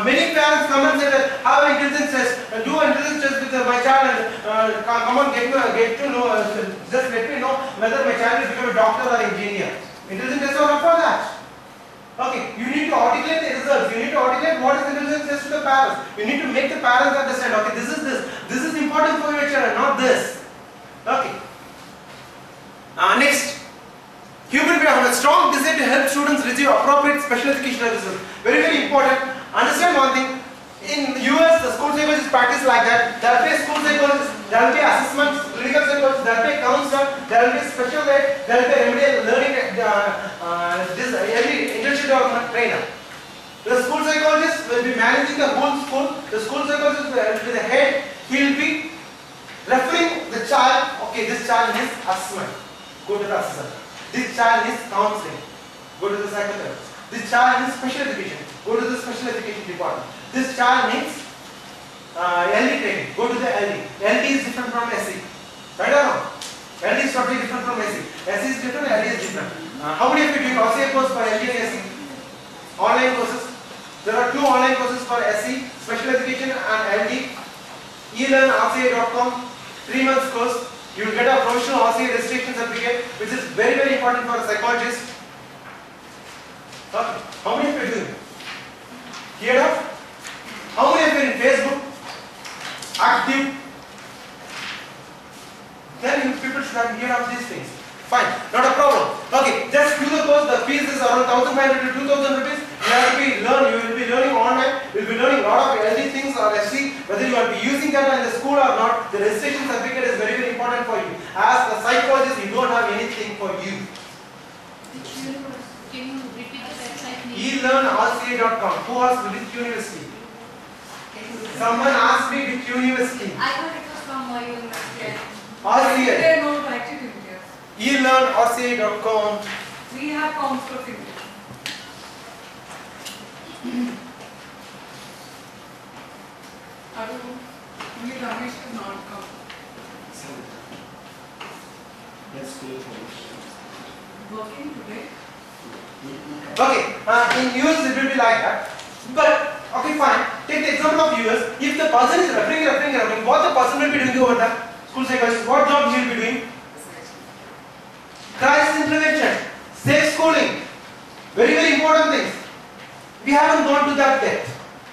many parents come and say that have an intelligence test, do an intelligence test with my child, and come on, get to know, just let me know whether my child will become a doctor or engineer. Intelligence tests are not for that. Okay, you need to articulate the results. You need to articulate what is intelligence test to the parents. You need to make the parents understand, okay, this is important for your child, not this. Okay. Next, human being have a strong desire to help students receive appropriate special education services. Very, very important. Understand one thing. In the US, the school psychology is practiced like that. There will be school psychologists, there will be assessments, clinical psychologists, there will be a counselor, there will be special aid, there will be a remedial learning, internship development trainer. The school psychologist will be managing the whole school. The school psychologist will be the head. He will be referring the child. Okay, this child needs assessment. Go to the assessor. This child needs counseling. Go to the psychotherapist. This child needs special education. Go to the special education department. This child needs LD training. Go to the LD. LD is different from SE. Right or wrong? LD is totally different from SE. SE is different, LD is different. How many of you do RCA course for LD and SE? Online courses. There are 2 online courses for SE, special education and LD. elearnrca.com, 3 months course. You will get a professional RCA registration certificate, which is very, very important for a psychologist. Okay. How many of you are doing? Cleared up? How many of you are in Facebook? Active? Then people should have cleared up these things. Fine, not a problem. Okay, just do the course. The fees is around 1,500 to 2,000 rupees. You will be learning online. You will be learning a lot of LD for you. Can you repeat the website name? elearnrca.com. Who asked which university? Someone asked me which university. I thought it was from my university. RCA. They are not active in India. elearnrca.com. We have Council of India. I don't know. Only Ramesh has not come. Working today. Okay, in US it will be like that. But, okay fine, take the example of US. If the person is referring, what the person will be doing over there? School psychologist, what job he will be doing? Crisis intervention, safe schooling, very important things. We haven't gone to that yet.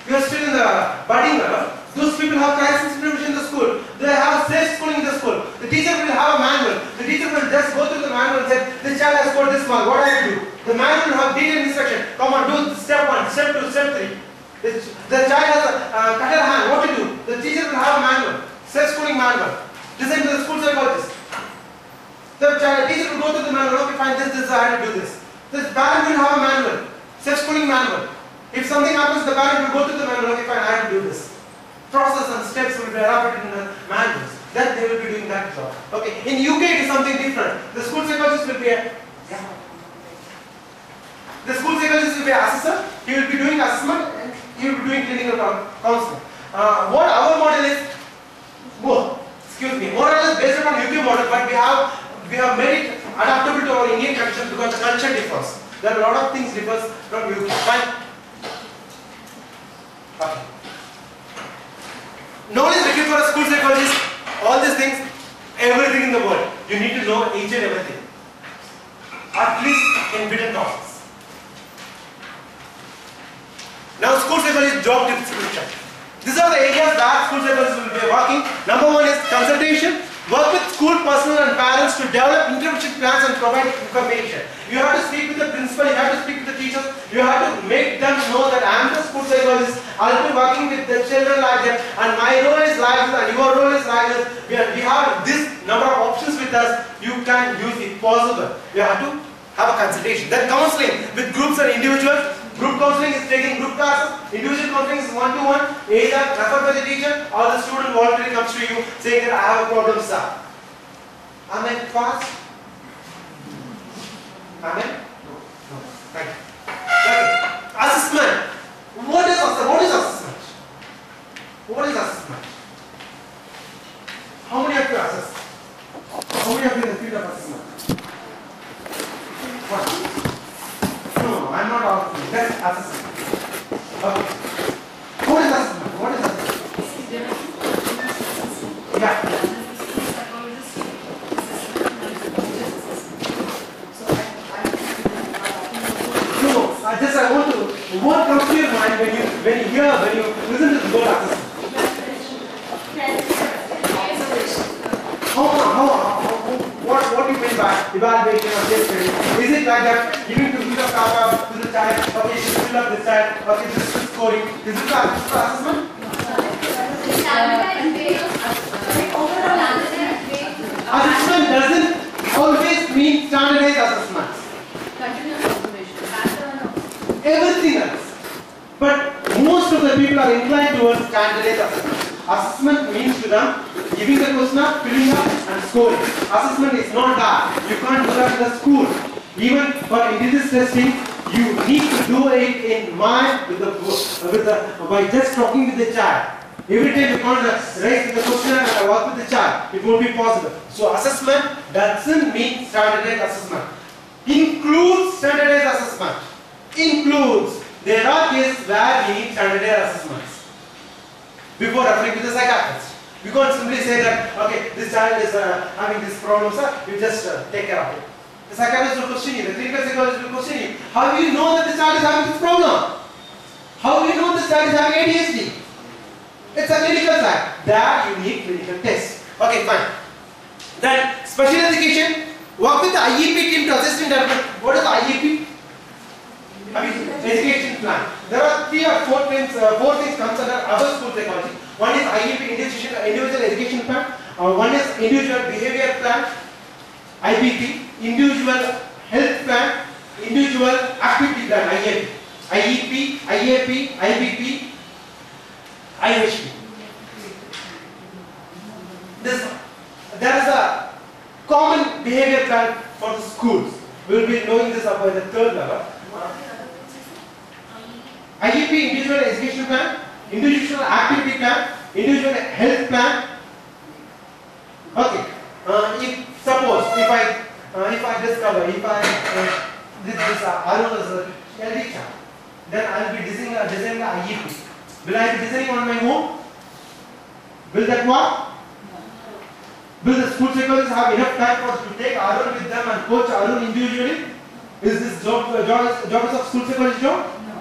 We are still in the budding level. Those people have crisis intervention in the school. They have safe schooling in the school. The teacher will have a manual. The teacher will just go through the manual and say, this child has scored this mark, what do I do? The manual will have detailed instruction. Come on, do step 1, step 2, step 3. The child has a cutter hand, what to do? The teacher will have a manual, safe schooling manual. Listen to the school psychologist. The teacher will go through the manual, okay fine, this, I have to do this. The parent will have a manual, safe schooling manual. If something happens, the parent will go through the manual, okay fine, I have to do this. Process and steps will be elaborated in the manuals. Then they will be doing that job. Okay. In UK it is something different. The school psychologist will be a assessor. He will be doing assessment and he will be doing clinical counseling. What our model is, more or less based upon UK model, but we have made it adaptable to our Indian conditions because the culture differs. There are a lot of things differs from UK. Fine. Okay. Knowledge required for a school psychologist, all these things, everything in the world. You need to know each and everything. At least in bitten topics. Now school psychologist job description. These are the areas that school psychologists will be working. Number 1 is consultation. Work with school personnel and parents to develop intervention plans and provide information. You have to speak with the principal, you have to speak with the teachers, you have to make them know that I am the school psychologist, I will be working with the children like that, and my role is like this and your role is like this. We have this number of options with us, you can use if possible. You have to have a consultation. Then counseling with groups and individuals. Group counseling is taking group classes, individual counseling is one-to-one, either referred by the teacher or the student voluntarily comes to you saying that I have a problem, sir. Am I fast? Amen? No. Thank you. Okay. Assessment. What is assessment? What is assessment? How many of you assess? How many of you in the field of assessment? What? No, I am not asking. That's assessment. Okay. What is assessment? What is assessment? Yeah. I want to. What comes to your mind when you listen to the word assessment? What do you mean by evaluation or test study? Is it like that? Giving to the child, okay, you should fill up this child, okay, this is scoring. Is it assessment? Assessment doesn't always mean standardized assessment. Everything else. But most of the people are inclined towards standardized assessment. Assessment means to them giving the question, filling up and scoring. Assessment is not that. You can't do that in the school. Even for intelligence testing, you need to do it in mind by just talking with the child. Every time you can't raise the question and work with the child, it won't be possible. So assessment doesn't mean standardized assessment. Includes standardized assessment. Includes. There are cases where we need standardized assessments before referring to the psychiatrist. We can't simply say that, okay, this child is having this problem, sir, you just take care of it. The psychiatrist will question you, the clinical psychologist will question you. How do you know that the child is having this problem? How do you know this child is having ADHD? It's a clinical side. There you need clinical tests. Okay, fine. Then, special education, work with the IEP team to assist in development. What is the IEP? Education plan. There are 3 or 4 things comes under other school psychology. One is IEP, individual education plan. One is individual behavior plan, IBP. individual health plan, individual activity plan, IEP, IAP, IBP, IHP. There is a common behavior plan for the schools. We will be knowing this about the third level. IEP, individual education plan, individual activity plan, individual health plan. Okay. If suppose if I discover this Arun is a LD child, then I will be designing the IEP. Will I be designing on my own? Will that work? Will the school psychologists have enough time for to take Arun with them and coach Arun individually? Is this job of school psychologist job?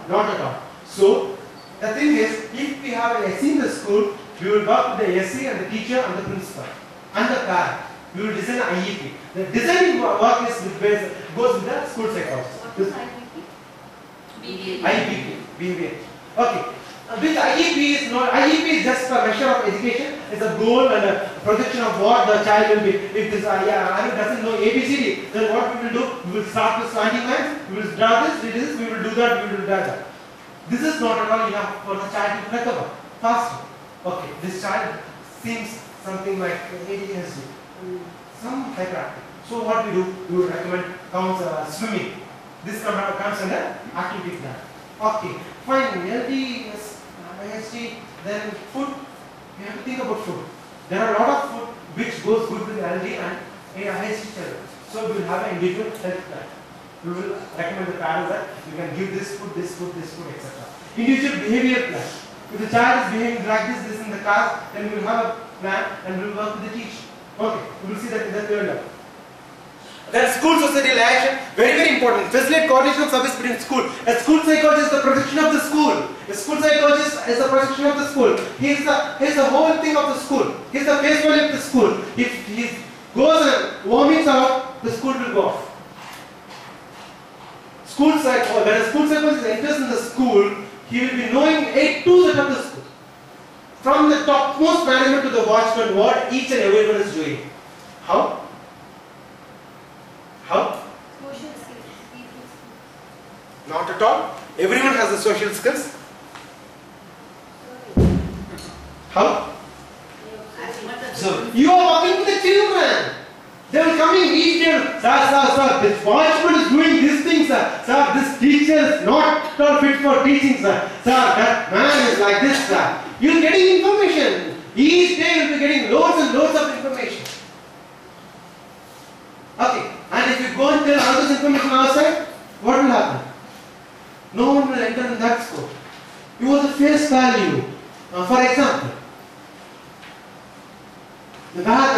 No. Not at all. So the thing is, if we have an SC in the school, we will work with the SC and the teacher and the principal and the parent. We will design an IEP. The designing work goes with the school psychologist. What is IEP? IEP. Okay. Which IEP is not, IEP is just a measure of education. It's a goal and a projection of what the child will be. If this Arun doesn't know ABCD, then what we will do? We will start with slanting lines. We will draw this, we will do that, we will do that. This is not at all enough for the child to recover faster. Okay, this child seems something like ADHD, some hyperactive. So what we do? We would recommend swimming. This comes under activity plan. Okay, fine. LD, IHD, then food. We have to think about food. There are a lot of food which goes good with LD and IHD children. So we will have an individual health plan. We will recommend the parents that you can give this food, etc. Individual behavior plan. If the child is behaving like this in the class, then we will have a plan and we will work with the teacher. Okay, we will see that in the third level. Then school society liaison, very very important. Facilitate coordination of service between school. A school psychologist is the protection of the school. A school psychologist is the protection of the school. He is the whole thing of the school. He is the face value of the school. If he goes and vomits out, the school will go off. When a school psychologist enters in the school, he will be knowing A to Z of the school. From the topmost management to the watchman, what each and everyone is doing. How? How? Social skills. People skills. Not at all. Everyone has the social skills. How? So, you are working with the children. They will come in each day. Sir, this watchman is doing this thing, sir. Sir, this teacher is not at all fit for teaching, sir. Sir, that man is like this, sir. You are getting information. Each day you will be getting loads and loads of information. Okay. And if you go and tell all this information outside, what will happen? No one will enter in that school. You are the face value. For example, the Bharat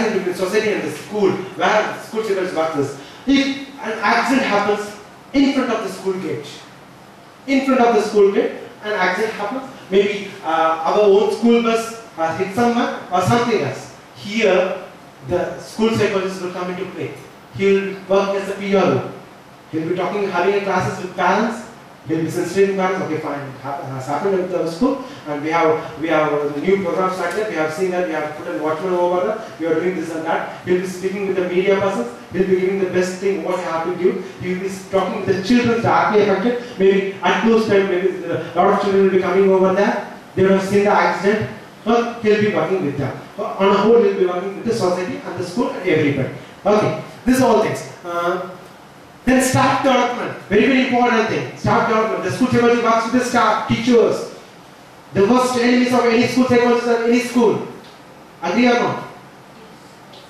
is between society and the school, where school children work this. If an accident happens in front of the school gate, an accident happens, maybe our own school bus hit someone or something else. Here, the school psychologist will come into play. He will work as a PRO. He will be having classes with parents. He will be sensitive parents. Okay, fine, it has happened at the school, and we have new programs like that. We have seen that. We have put a watchman over there. We are doing this and that. He will be speaking with the media persons. He will be giving the best thing what you have to give. He will be talking with the children directly affected. Maybe at those times, maybe a lot of children will be coming over there. They will have seen the accident. So he will be working with them. So on a whole, he will be working with the society and the school and everybody. Okay, this is all things. Then staff development, very very important thing. Staff development. The school psychologist works with the staff, teachers. The worst enemies of any school psychologist at any school. Agree or not?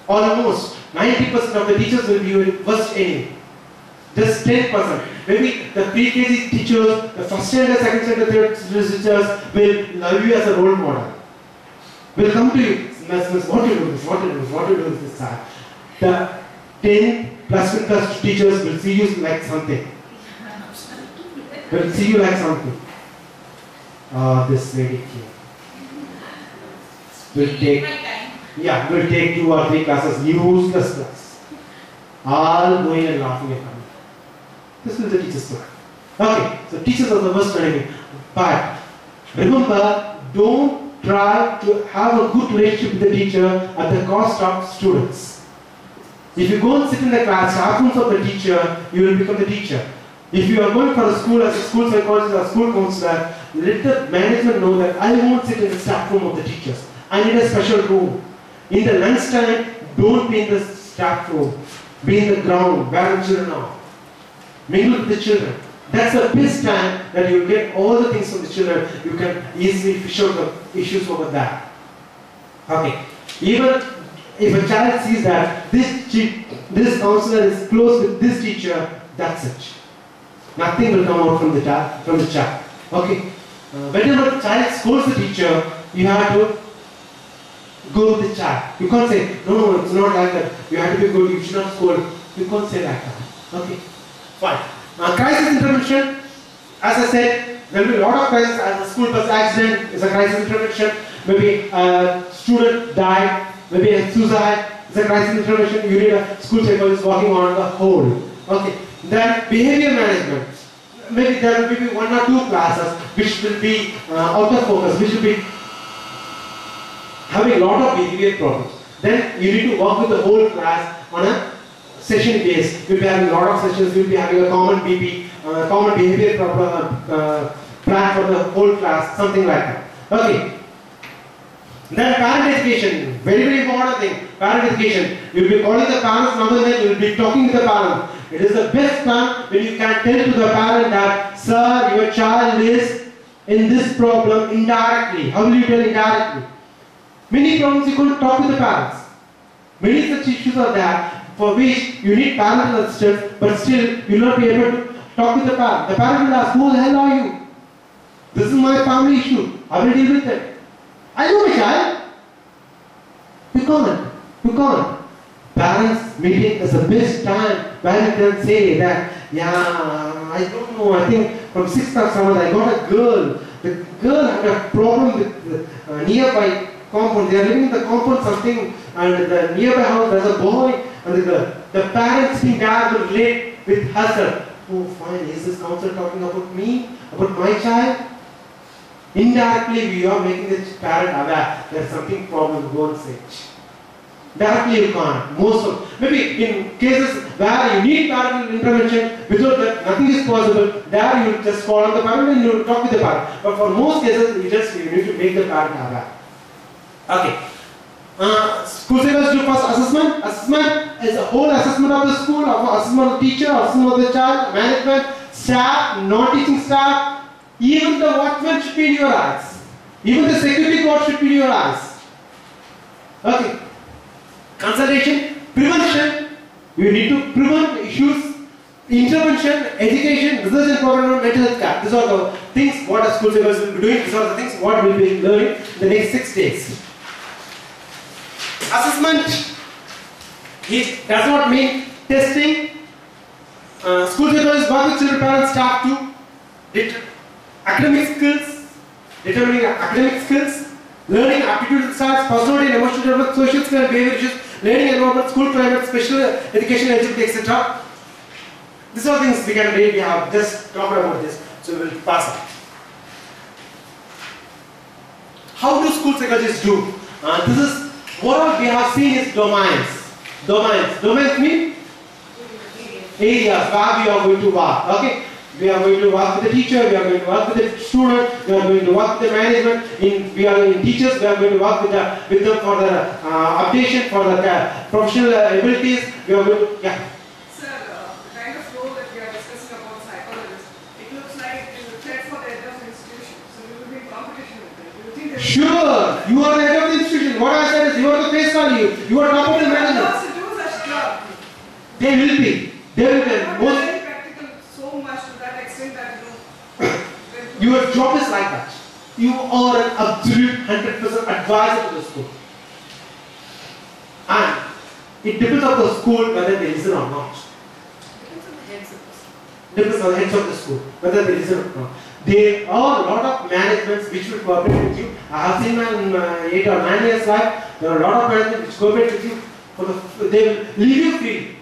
Almost 90% of the teachers will be your worst enemy. Just 10%. Maybe the pre-KG teachers, the first standard, second standard, third teachers will love you as a role model. Will come to you, miss, what you do this, what you do this, sir. The 10 plus 1 plus teachers will see you like something. Will see you like something. This lady here. Will take 2 or 3 classes, useless class. All going and laughing at me. This is the teacher's plan. Okay, so teachers are the worst enemy. But remember, don't try to have a good relationship with the teacher at the cost of students. If you go and sit in the staff rooms of the teacher, you will become the teacher. If you are going for a school as a school psychologist or school counselor, let the management know that I won't sit in the staff room of the teachers. I need a special room. In the lunchtime, don't be in the staff room. Be in the ground where the children are. Mingle with the children. That's the best time that you get all the things from the children. You can easily fish out the issues over there. Okay. Even if a child sees that this counselor is close with this teacher, that's it. Nothing will come out from the child. Okay. Whenever the child scolds the teacher, you have to go with the child. You can't say, no, it's not like that. You have to be good, you should not scold. You can't say like that. Okay. Fine. Crisis intervention, as I said, there will be a lot of crises. As a school bus accident is a crisis intervention. Maybe a student died. Maybe a suicide is a crisis intervention. You need a school psychologist working on the whole. Okay. Then behavior management. Maybe there will be 1 or 2 classes which will be out of focus, which will be having a lot of behavior problems. Then you need to work with the whole class on a session base. We'll be having a lot of sessions. We'll be having a common BP, common behavior problem, plan for the whole class, something like that. Okay. Then parent education, very, very important thing. Parent education. You'll be calling the parents number, then you'll be talking to the parent. It is the best time when you can tell to the parent that, sir, your child is in this problem indirectly. How will you tell indirectly? Many problems you couldn't talk to the parents. Many such issues are there for which you need parental assistance, but still you will not be able to talk to the parent. The parent will ask, who the hell are you? This is my family issue. I will deal with it. I know my child. You can't. You can't. Parents meeting is the best time where you can say that, yeah, I don't know, I think from 6th or 7th I got a girl. The girl had a problem with the nearby compound. They are living in the compound something, and the nearby house there's a boy, and the parents being there will relate with herself. Oh fine, is this counselor talking about me? About my child? Indirectly we are making the parent aware there's something problem, go and say. Directly you can't. Most of, maybe in cases where you need parental intervention, without that nothing is possible, there you just call on the parent and you talk with the parent. But for most cases, you need to make the parent aware. Okay. School psychologists do first assessment. Assessment is a whole assessment of the school, of assessment of the teacher, assessment of the child, management, staff, non-teaching staff. Even the watchman should be in your eyes. Even the security guard should be in your eyes. Okay. Consultation, prevention. You need to prevent issues. Intervention, education, research and program on mental health care. These are the things what a school psychologist will be doing. These are the things what we will be learning in the next 6 days. Assessment, it does not mean testing. School psychologists work with children, parents, staff to academic skills, determining academic skills, learning aptitude styles, personality and emotional development, social skills and behavior issues, learning environment, school climate, special education, eligibility, etc. These are things we can read. We have just talked about this, so we will pass on. How do school psychologists do? This is what we have seen is domains. Domains mean areas where we are going to work. Okay. We are going to work with the teacher, we are going to work with the student, we are going to work with the management, we are in teachers, we are going to work with them for the updation, for the professional abilities, we are going to, yeah. Sir, the kind of role that we are discussing about psychologists, it looks like it is a threat for the head of the institution. So we will be in competition with them. Do you think Sure, you are the head of the institution. What I said is you are the face value, you are top of the management. also do such job? They will be. They will be. Very practical so much to that extent that Your job is like that. You are an absolute 100% advisor to the school. And it depends on the school whether they listen or not. Depends on the heads of the school. Depends on the heads of the school whether they listen or not. There are a lot of managements which will cooperate with you. I have seen my 8 or 9 years life. There are a lot of managements which cooperate with you. They will leave you free.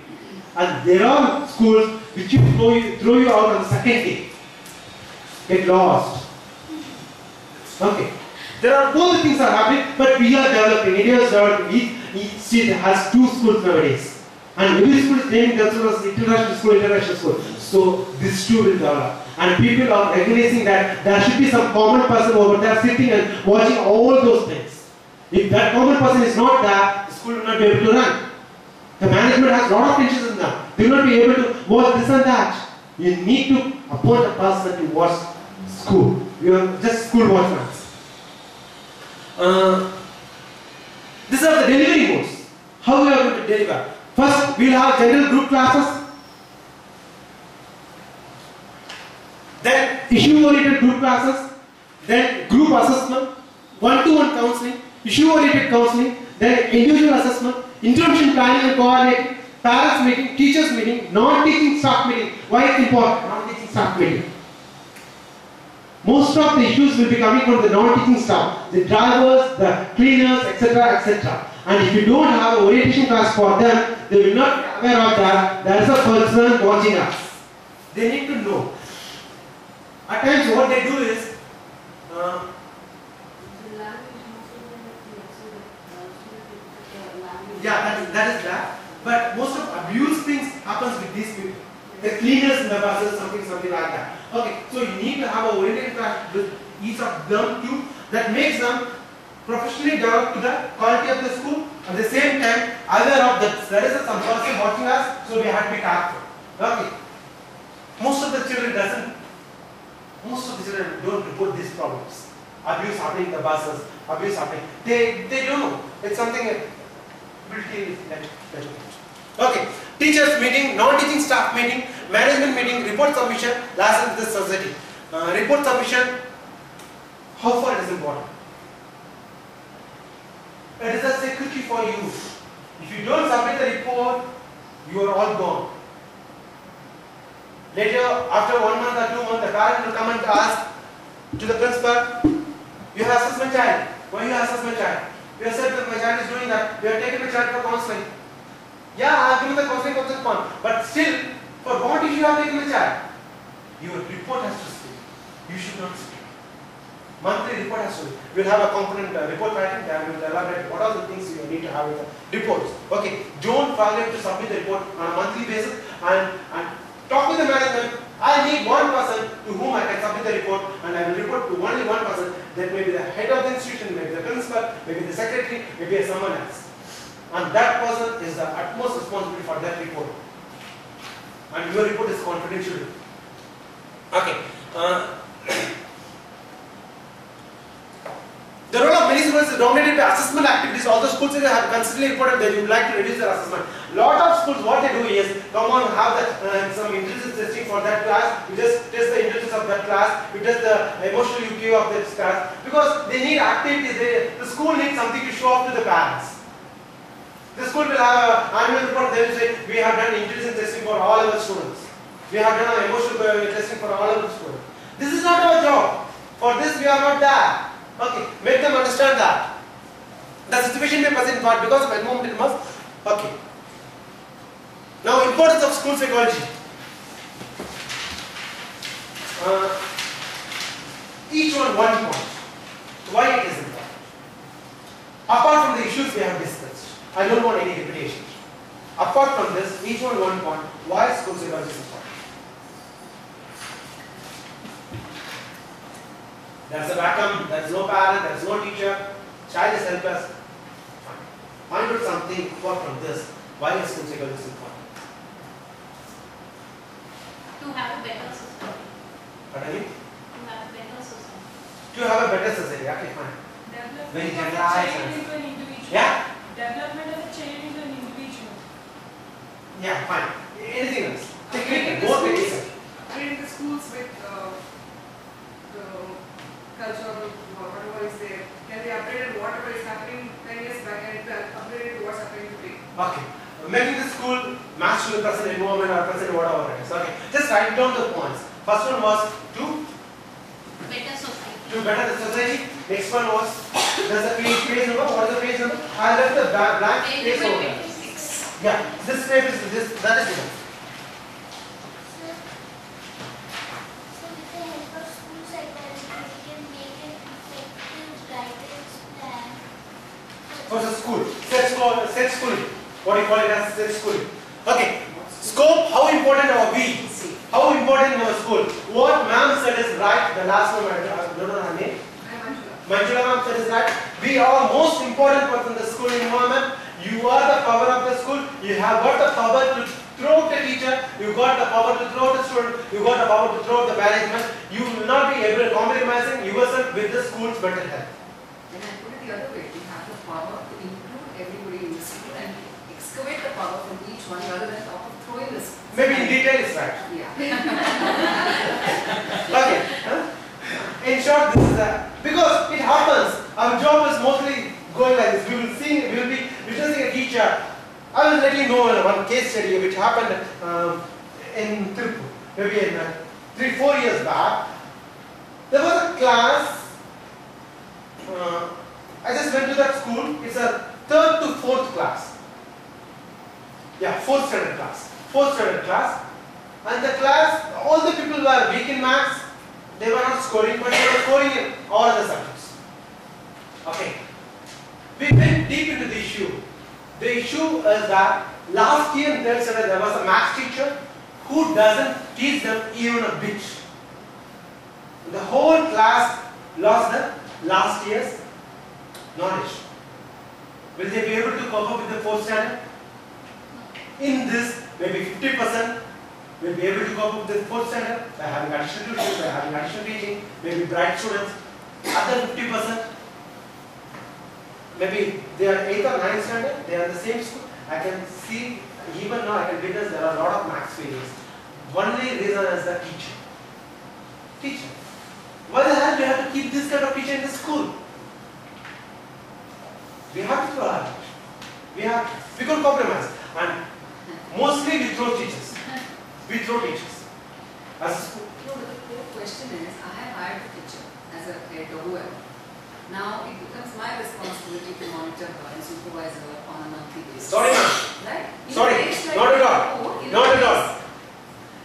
And there are schools which will throw you out on the second day. Get lost. Okay. There are both things are happening, but we are developing. India is developing. Each state has 2 schools nowadays. And every school is naming themselves as international school, international school. So this too will develop. And people are recognizing that there should be some common person over there sitting and watching all those things. If that common person is not there, the school will not be able to run. The management has a lot of tensions in them. They will not be able to watch this and that. You need to appoint a person to watch school. You are just school watchmen. These are the delivery modes. How we are going to deliver? First, we will have general group classes. Then issue-oriented group classes. Then group assessment. One-to-one counseling. Issue-oriented counseling. Then individual assessment. Intervention planning and coordinating. Parents meeting. Teachers meeting. Non-teaching staff meeting. Why it's important? Non-teaching staff meeting. Most of the issues will be coming from the non-teaching staff, the drivers, the cleaners, etc., etc. And if you don't have an orientation class for them, they will not be aware of that. There is a person watching us. They need to know. At times, what they do is, that is that. But most of abuse things happens with these people. The cleaners in the buses, something like that. Okay, so you need to have a orientation class with each of them too. That makes them professionally develop to the quality of the school. At the same time, aware of that there is some person watching us, so we have to be careful. Okay. Most of the children don't report these problems. Abuse happening in the buses, abuse happening. They don't know. It's something built in. Okay. Teachers meeting, non-teaching staff meeting, management meeting, report submission, last is the society. Report submission, how far it is important? It is a security for you. If you don't submit the report, you are all gone. Later, after 1 month or 2 months, the parent will come and ask to the principal, you have assessed my child. Why you have assessed my child? You have said that my child is doing that. You have taken my child for counseling. Yeah, I have given the counseling for 6 months. But still, for what issue you have taken the child? Your report has to speak. You should not speak. Monthly report has to be. We will have a component report writing that will elaborate what are the things you need to have in the reports. Okay, don't forget to submit the report on a monthly basis and talk with the management. I need one person to whom I can submit the report, and I will report to only one person. That may be the head of the institution, maybe the principal, maybe the secretary, maybe someone else. And that person is the utmost responsibility for that report. And your report is confidential. Okay. The role of many schools is dominated by assessment activities. All the schools have consistently reported that you would like to reduce their assessment. Lot of schools, what they do is, come on, have that, some intelligence testing for that class. You just test the intelligence of that class. You test the emotional EQ of that class. Because they need activities. The school needs something to show off to the parents. The school will have an annual report. They will say, we have done intelligence testing for all our students. We have done emotional testing for all our students. This is not our job. For this, we are not there. Okay, make them understand that. The situation may present in part because of environment it must. Okay. Now, importance of school psychology. Each one point. Why it is important. Apart from the issues we have discussed, I don't want any repetition. Apart from this, each one point. Why school psychology is important. There's a vacuum, there's no parent, there's no teacher, child is helpless. Find out something apart from this. Why is school psychology important? To have a better society. What I mean? To have a better society. To have a better society, okay, fine. Very Development of a generalized. child into an individual. Yeah? Development of a child into an individual. Yeah, fine. Anything else? Upgrading Technical, more the technical. schools- upgrading the schools with the culture of whatever is there. Can be upgraded whatever is happening 10 years back and upgraded to what's happening today. Okay. Making the school match to the present environment or present whatever it is. Okay. Just write down the points. First one was to Better society. better the society. Next one was there's a page number. What is the page number? I left the blank Page space over number there. 26. Yeah. This page is this. That is enough. So with the help of school psychology, we can make an effective guidance plan. For the school. Set schooling. What do you call it as set schooling? Okay. Scope, how important are we? How important in our school? What ma'am said is right. The last one, I don't know her name. Manjula ma'am said is right. We are most important person in the school environment. You are the power of the school. You have got the power to throw the teacher. You got the power to throw the student. You got the power to throw the management. You will not be able to compromising yourself with the school's better health. And I put it the other way. We have the power to include everybody in the school and excavate the power from each one rather than throwing this. Maybe in detail is right. Yeah. Okay. In short, this is because it happens. Our job is mostly going like this. We will be witnessing a teacher. I will let you know one case study which happened in Tirupur, maybe in 3-4 years back. There was a class. I just went to that school. It's a 3rd to 4th class. Yeah, 4th standard class. 4th standard class. And the class, all the people were weak in maths. They were not scoring, but they were scoring in all other subjects. Okay. We went deep into the issue. The issue is that last year in 3rd standard there was a maths teacher who doesn't teach them even a bit. The whole class lost the last year's knowledge. Will they be able to cope up with the 4th standard? In this, maybe 50% will be able to cope up with the 4th standard by having additional tuition, by having additional teaching, maybe bright students. Other 50%, maybe they are 8th or 9th standard, they are in the same school. I can see, even now I can witness there are a lot of maths failures. Only reason is the teacher. Teacher. Why the hell do you have to keep this kind of teacher in the school? We have to throw out. We can't compromise. And mostly we throw teachers. We throw teachers. As a school. No, but the core question is, I have hired a teacher as a head or whoever. Now it becomes my responsibility to monitor her and supervise her on a monthly basis. Sorry, ma'am. Right? Sorry, Like not at all. in Not a at all. place-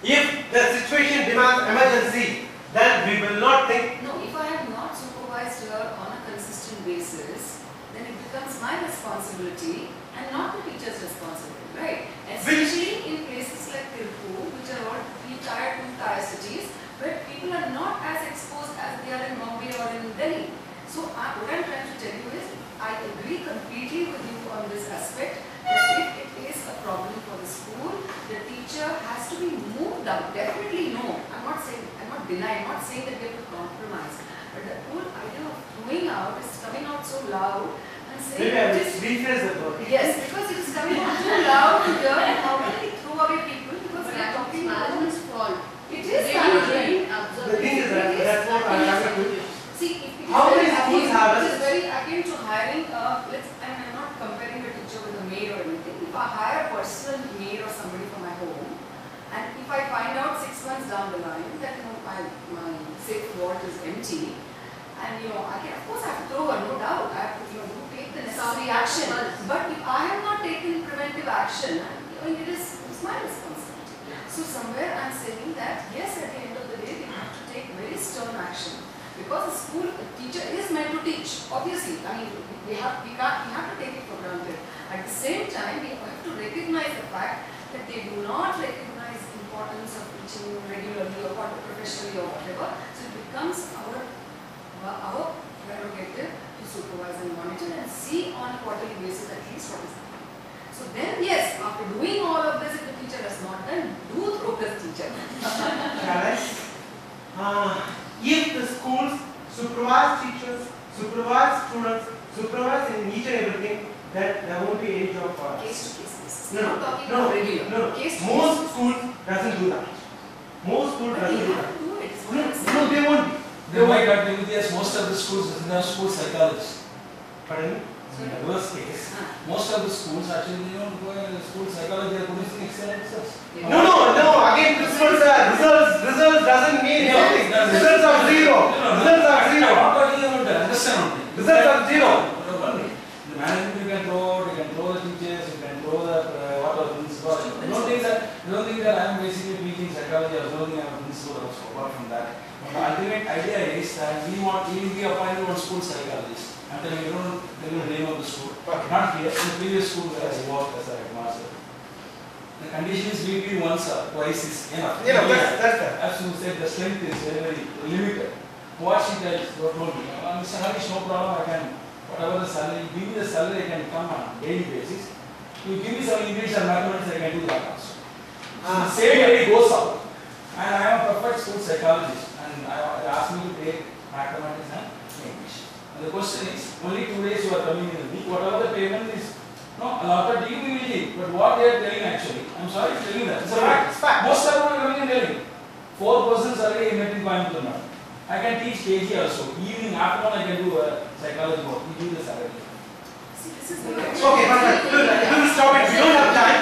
If the situation demands emergency, then we will not think. No, if I have not supervised her on a consistent basis, then it becomes my responsibility and not the teacher's responsibility, right? Especially in places like Tirupur, which are all tier 2 cities, where people are not as exposed as they are in Bombay or in Delhi. So what I'm trying to tell you is, I agree completely with you on this aspect, that if it is a problem for the school, the teacher has to be moved up. Definitely no. I'm not denying, I'm not saying that we have to compromise. But the whole idea of throwing out is coming out so loud and saying Maybe I it will is, rephrase the word. yes, because it is coming out too loud to hear, and how can we throw away people because we are talking about Management's fault. it is They management. didn't observe The thing is that that's what I have to do. See, if it is How many very schools akin, have it a- is very akin to hiring and I'm not comparing a teacher with a maid or anything. If I hire a personal maid or somebody for my home, and if I find out 6 months down the line that my safe vault is empty, and I can, of course I have to throw her, no doubt. I have to take the necessary action. But if I have not taken preventive action, it's my responsibility. So somewhere I'm saying that yes, at the end of the day, we have to take very stern action. Because the school teacher is meant to teach, obviously. I mean, we have to take it for granted. At the same time, we have to recognize the fact that they do not recognize the importance of teaching regularly or professionally or whatever. So it becomes our prerogative to supervise and monitor and see on a quarterly basis at least what is happening. So then, yes, after doing all of this, if the teacher has not done, do throw the teacher. Challenge. If the schools supervise teachers, supervise students, supervise in each and everything, then there won't be any job for us. Case to case basis. No, We're not talking no, about regular. no. Case to Most case. schools doesn't do that. Most schools But doesn't they do have that. to do it. It's No, what I'm saying. no, they won't be. They might not be yes, most of the schools doesn't have school psychologists. Pardon me? In the worst case, most of the schools actually don't go in the school psychology, they are producing excellent results. No. Again, principals are results doesn't mean anything. Results are zero. Results are zero. I'm talking about the understand only. Results are zero. The management you can throw, you can throw the teachers, you can throw the whatever principal. Don't think that I am basically teaching psychology or don't think I am a principal also, apart from that. But the ultimate idea is that we will be appointed one school psychologist. I'm telling you, don't tell you the name of the school. Okay. Not here, in the previous school where I worked as a headmaster. The condition is weekly once or twice is enough. Yeah, that's that. As you said, the strength is very limited. What she tells, what told me, Mr. Harish, no problem, I can, whatever the salary, give me the salary, I can come on daily basis. You give me some English and mathematics, I can do that also. The same day it goes up. And I am a perfect school psychologist, and I asked me to take mathematics and English. And the question is, only 2 days you are coming in a week, whatever the payment is, no, allotted to you, we will give. But what they are telling actually, I'm sorry to tell you that. It's a fact. Most of them are coming and telling. 4 persons are already met in Coimbatore now. I can teach KG also. Evening, afternoon I can do a psychology work. We do the salary. See, this is Okay, we will stop it. We don't have time.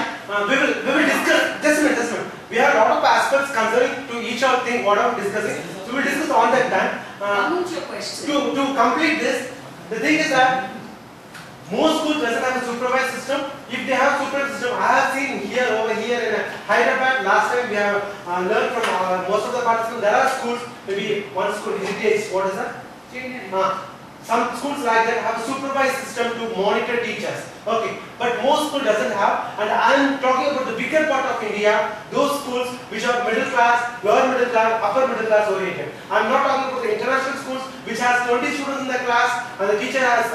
We will discuss. Just a minute. We have a lot of aspects concerning to each of thing what I'm discussing. So we will discuss on that time. Come to your question. To complete this, the thing is that most schools doesn't have a supervised system. If they have supervised system, I have seen here over here in Hyderabad. Last time we have learned from most of the participants. There are schools, maybe one school heritage. What is that? Some schools like that have a supervised system to monitor teachers. Okay, but most school doesn't have. And I am talking about the bigger part of India. Those schools which are middle class, lower middle class, upper middle class oriented. I am not talking about the international schools which has 20 students in the class and the teacher has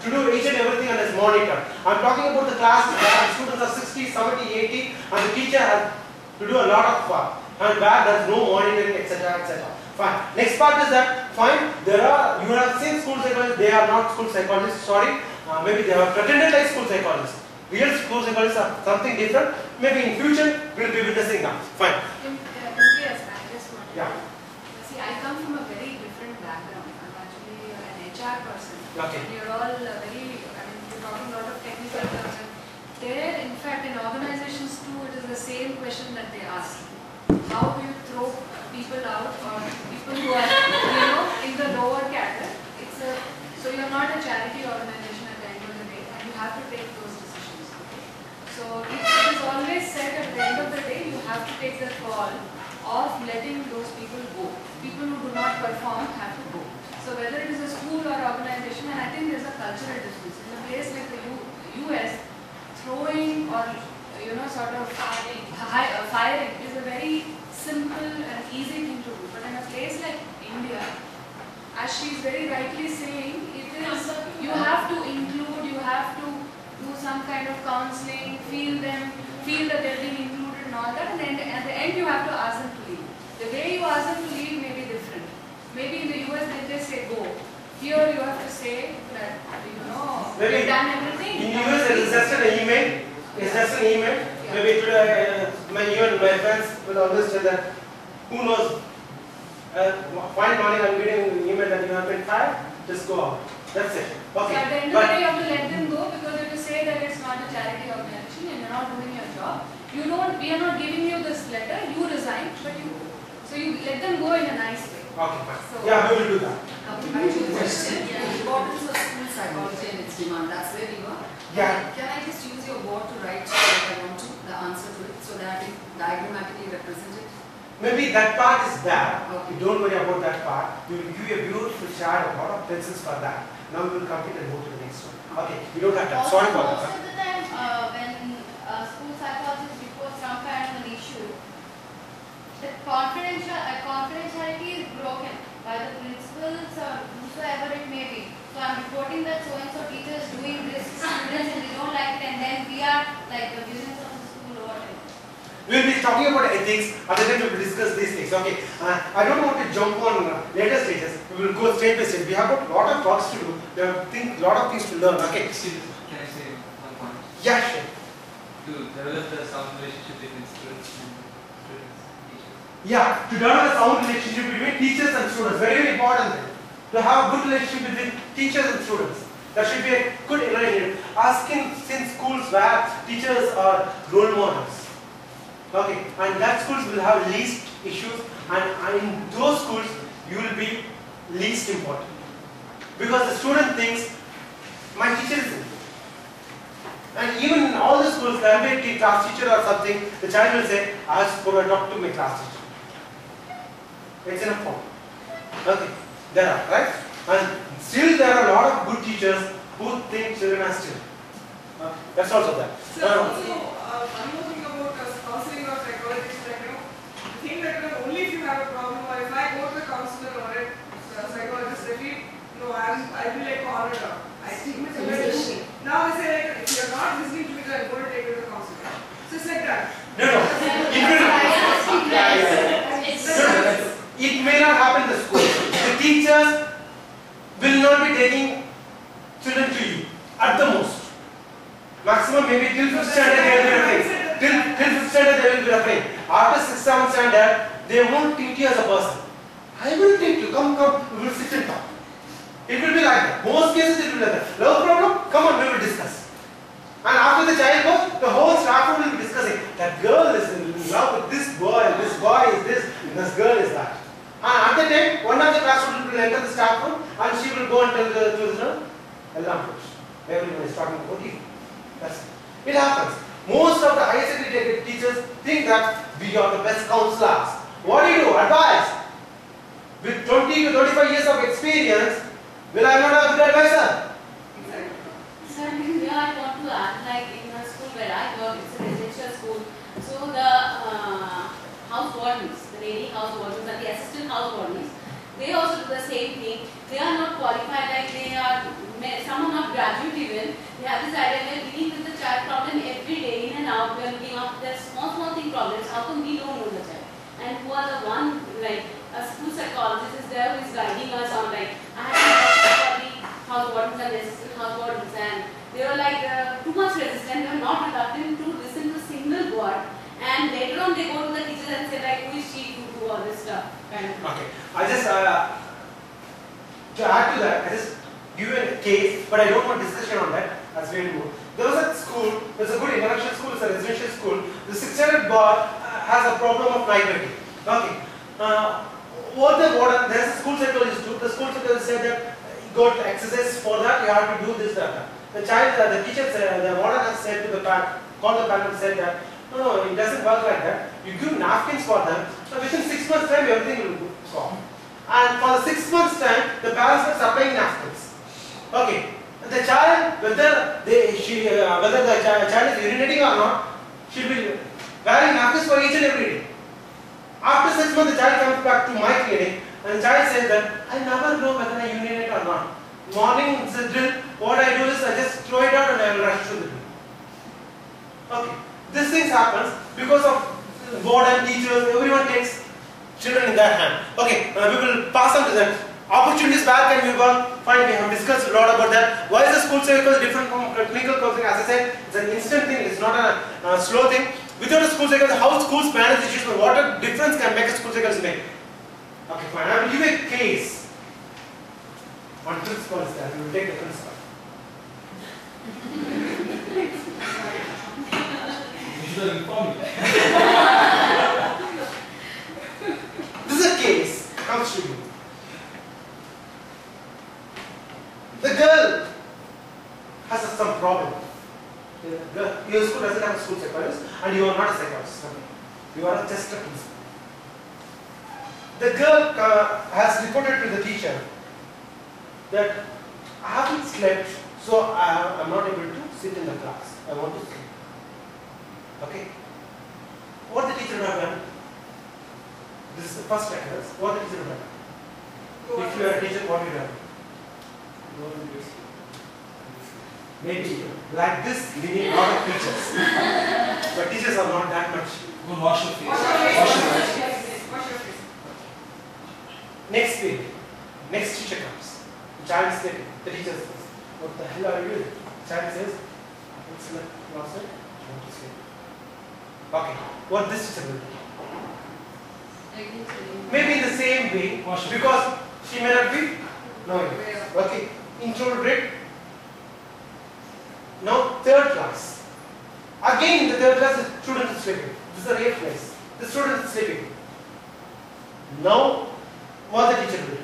to do each and everything and is monitored. I am talking about the class where the students are 60, 70, 80 and the teacher has to do a lot of work and where there is no monitoring, etc. etc. Fine. Next part is that, fine, you have seen school psychologists, they are not school psychologists, sorry. Maybe they are pretended like school psychologists. Real school psychologists are something different. Maybe in future, we will be witnessing now. Fine. Yes, I just wanted Yeah. See, I come from a very different background. I'm actually an HR person. Okay. You're all very, you're talking a lot of technical terms. And there, in fact, in organizations too, it is the same question that they ask. How do you throw people out or people who are, in the lower cadre? So you're not a charity organization at the end of the day and you have to take those decisions. Okay? So it is always said at the end of the day, you have to take the call of letting those people go. People who do not perform have to go. So whether it is a school or organization, and I think there's a cultural difference. In a place like the US, throwing or sort of firing is a very simple and easy thing to do. But in a place like India, as she is very rightly saying, it is you have to include, you have to do some kind of counseling, feel that they're being included and all that, and then at the end you have to ask them to leave. The way you ask them to leave may be different. Maybe in the US they just say go. Here you have to say that you've done everything. In US it is just an email. It's just an email. Yeah. Maybe today my friends will always say that who knows. Fine morning, I'm getting an email that you have been fired, just go out. That's it. Okay. So at the end of the day, you have to let them go because if you say that it's not a charity organization and you're not doing your job, we are not giving you this letter, you resign, but you go. So you let them go in a nice way. Okay, fine. So, yeah, we will do that. Coming back to the question, The importance of school psychology and its demand, that's where we were. Yeah. Can I just use your board to write what I want to, the answer to it, so that I can diagrammatically represent it? Maybe that part is there. Okay. Don't worry about that part. We will give you a beautiful chart, a lot of pencils for that. Now we will complete and move to the next one. Okay, we don't have time. Sorry for that. Most of the time, when school psychologists report some kind of an issue, the confidentiality is broken by the principals or whosoever it may be. So I'm reporting that so-and-so teacher is doing this to students and they don't like it, and then we are like the business of the school or whatever. We will be talking about ethics. Other than we will discuss these things. Okay. I don't want to jump on later stages. We will go step by step. We have got a lot of talks to do. We have a lot of things to learn. Okay. Can I say one point? Yeah, sure. To develop the sound relationship between students and teachers. Yeah, to develop a sound relationship between teachers and students. Very, very important thing. To have a good relationship between teachers and students. There should be a good relationship. Asking in schools where teachers are role models. Okay, and that schools will have least issues, and in those schools you will be least important. Because the student thinks, my teacher is important. And even in all the schools, there will be a class teacher or something, the child will say, I have to talk to my class teacher. It's in a form. Okay, there are, right? And still there are a lot of good teachers who think children are still. That's also that. So also, one more thing counseling or psychologist, like, you know, the thing that, you know, only if you have a problem, or if I go to a counselor or a psychologist, they feel, no, I'll be like cornered out. I think with the now they say, like, if you're not listening to me, then I'm going to take you to the counselor. So it's like that. No. It may not happen in the school. The teachers will not be taking children to you at the most. Maximum maybe till 5th standard they will be afraid. Till 5th standard they will be afraid. After 6th, 7th standard they won't treat you as a person. I will treat you. Come, we will sit and talk. It will be like that. Most cases it will be like that. Love problem? Come on, we will discuss. And after the child goes, the whole staff room will be discussing. That girl is in love with this boy is this, and this girl is that. And at the time, one of the class students will enter the staff room and she will go and tell the children, alarm push. Everyone is talking about you. That's it. It happens. Most of the higher secondary teachers think that we are the best counselors. What do? Advise. With 20 to 25 years of experience, will I not have a good advisor? Sir, here I want to add, like in the school where I work, it's a residential school. So the house wardens, the lady house wardens and the assistant house wardens, they also do the same thing. They are not qualified, like they are, some are not graduate even. They have this idea, they are dealing with the child problem every day, in and out. We are looking after their small thing problems. How come we don't know the child? And who are the one, like a school psychologist is there who is guiding us on, like, I have to the house wardens and the assistant house wardens, and they were like too much resistant. They were not reluctant to listen to a single word. And later on they go to the teachers and say, like, who is she to do all this stuff? Kind of. Okay. I just, to add to that, I just give you a case, but I don't want discussion on that. That's very good. There was a school, there's a good intellectual school, it's a residential school. The 600 boy has a problem of night waking. Okay. What the warden, there's a school psychologist too. The school psychologist said that you got exercise for that, you have to do this, that. The child, the teacher said, the warden has said to the parent, called the parent and said that, no, it doesn't work like that. You give napkins for them, so within 6 months time everything will stop. And for the 6 months time, the parents are supplying napkins. Okay. The child, whether the child is urinating or not, she'll be wearing napkins for each and every day. After 6 months, the child comes back to my clinic and the child says that I never know whether I urinate or not. Morning is a drill. What I do is I just throw it out and I will rush to the drill. Okay. This thing happens because of warden, teachers, everyone takes children in their hand. Okay, we will pass on to that. Opportunities where can we work? Fine, we have discussed a lot about that. Why is the school psychology different from clinical counseling? As I said, it's an instant thing, it's not a slow thing. Without a school psychologist, how schools manage issues, what a difference can make a school psychologist make? Okay, fine, I will give a case. One principal is there, we will take the principal. You should have informed me. This is a case, comes to you. The girl has some problem. Your school doesn't have a school psychologist and you are not a psychologist. You are just a principal. The girl has reported to the teacher that I haven't slept, so I'm not able to sit in the class. I want to sleep. Okay? What the teacher would have done? This is the first factor. What the teacher would have done? If you are a teacher, what would you have done? Maybe like this, we need a lot of teachers. But teachers are not that much. Go wash your face. Wash your face. Next period, next teacher comes. The child is sleeping. The teacher says, what the hell are you doing? The child says, I slept last night, I want to sleep. Okay, what this teacher will do? Maybe in the same way, because she may not be knowing. Okay, introduce. Now, third class. Again, in the third class, the student is sleeping. This is a rare place. The student is sleeping. Now, what the teacher will do?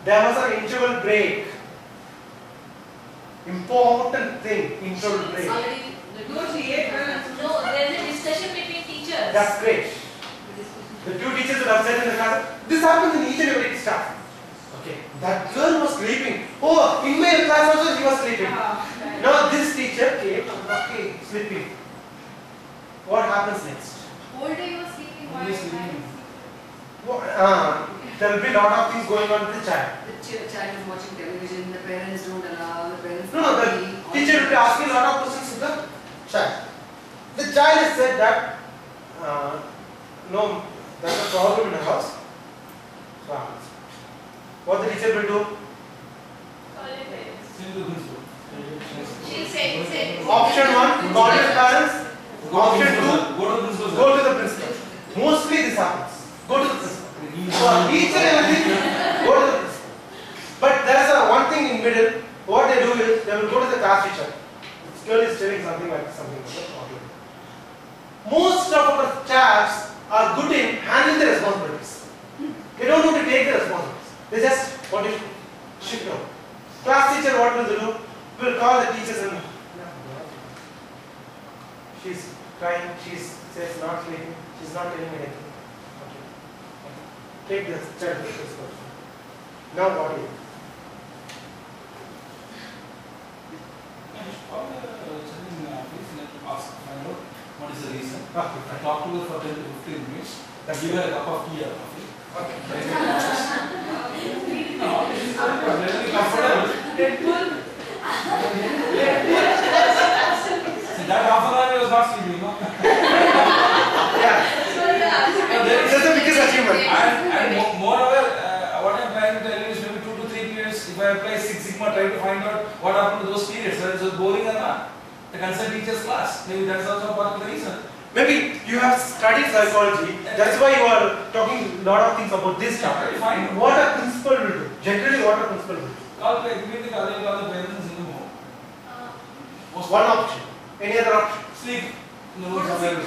There was an interval break. Important thing, interval break. No, there is a discussion between teachers. That's great. The two teachers would have said in the class, this happens in each and every staff. Okay, that girl was sleeping. Oh, in my class also she was sleeping. Now this teacher came, okay, sleeping. what happens next? Whole day you are sleeping. Why Only are you sleeping. sleeping? There will be a lot of things going on with the child. The child is watching television, the parents don't allow, the parents No, the teacher will be asking a lot of questions to the child. The child has said that, no, there's a problem in the house. So what the teacher will do? Send to the principal. She'll say. Option 1, call your parents. Option 2, Go to the principal. go to the principal. Mostly this happens. Go to the principal. For each and everything, go to the principal. But there is one thing in middle. What they do is they will go to the class teacher. This girl is telling something like that. Most of our chaps are good in handling the responsibilities. They don't know to take the responsibilities. They just want to shift out. Class teacher, what will they do? Will call the teachers and she's crying, she says not sleeping, she's not telling anything. Okay. Take the child to the principal. Now what do you do? Find out what is the reason. Okay. I talk to her for 10 to 15 minutes. I give her a cup of tea or coffee. Okay. No, she's very comfortable. See, that half an hour I was not sleeping, you know. Yeah. That's the biggest achievement. And moreover, what I'm trying to tell you is maybe 2 to 3 periods. If I apply Six Sigma, try to find out what happened to those periods, whether it's boring or not. The concerned teacher's class. Maybe that's also part of the reason. Maybe you have studied psychology, that's why you are talking a lot of things about this chapter. Fine. What a principal will do. Generally, what a principal will do. Call the parents in the home. One option. Any other option? Sleep. No, somewhere else.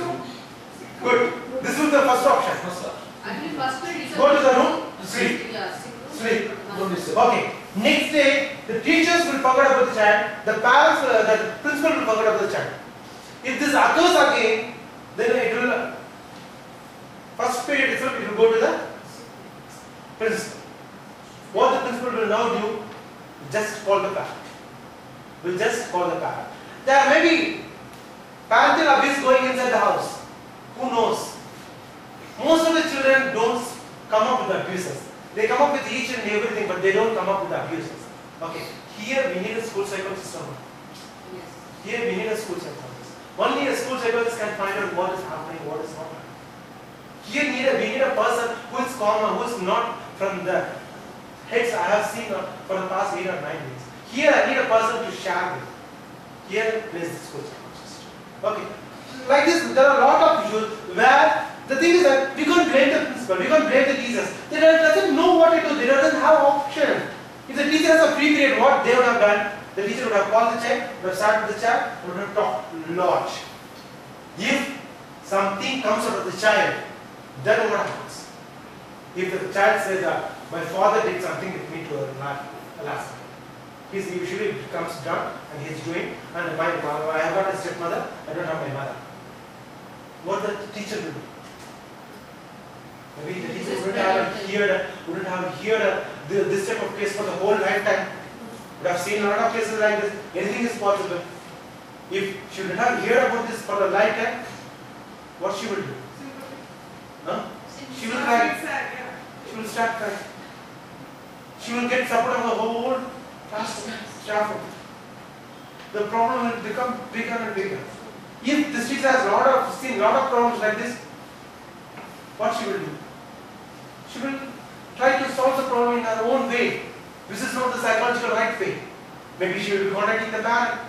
Good. This is the first option. First up. Actually, first period is Go to the room, sleep. Yeah, Sleep. Don't disturb. Okay. Next day, the teachers will forget about the child, the parents, the principal will forget about the child. If this occurs again, then it will, first period itself, it will go to the principal. What the principal will now do, just call the parent. Will just call the parent. There may be parental abuse going inside the house. Who knows? Most of the children don't come up with abuses. They come up with each and everything, but they don't come up with abuses. Okay, here we need a school psychologist. Yes. Here we need a school psychologist. Only a school psychologist can find out what is happening, what is not happening. Here we need a person who is calm, who is not from the heads I have seen for the past 8 or 9 days. Here I need a person to share with. Here is the school psychologist. Okay, like this, there are a lot of issues where the thing is that we can't blame the principal, we can't blame the teachers. They doesn't know what to do, they doesn't have option. If the teacher has a free period, what they would have done, the teacher would have called the child, would have sat with the child, would have talked a lot. If something comes out of the child, then what happens? If the child says that my father did something with me to last night, he usually becomes drunk and he's doing, and I have got a stepmother, I don't have my mother. What the teacher will do? Maybe the teacher wouldn't have heard this type of case for the whole lifetime. Would have seen a lot of cases like this. Anything is possible. If she would have heard about this for a lifetime, what she will do? Huh? She will cry. She will start crying. She will get support of the whole staff. The problem will become bigger and bigger. If this teacher has seen a lot of problems like this, what she will do? She will try to solve the problem in her own way. This is not the psychological right way. Maybe she will be contacting the parent.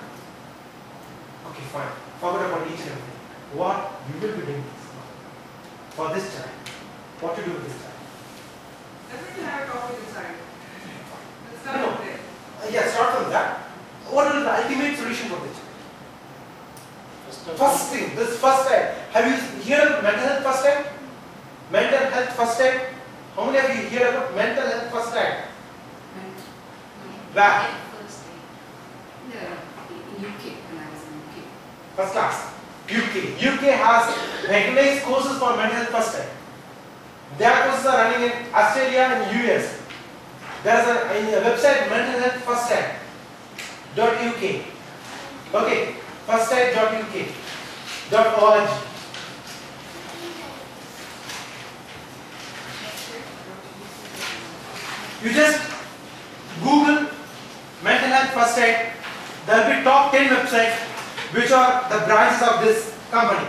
Okay, fine. Forget about each and everything. What you will be doing for this child? What to do with this child? Definitely have a talk with the child. Let's start No. with it. Yeah, start from that. What is the ultimate solution for this child? First thing, this first aid. Have you heard mental health first aid? Mental health first aid? How many of you hear about mental health first aid? Where? Yeah, in UK, when I was in UK. First class. UK. UK has recognized courses for mental health first aid. Their courses are running in Australia and US. There is a website mental health first aid.uk. Okay, firstaid.uk.org. You just Google mental health first aid. There will be top 10 websites which are the branches of this company.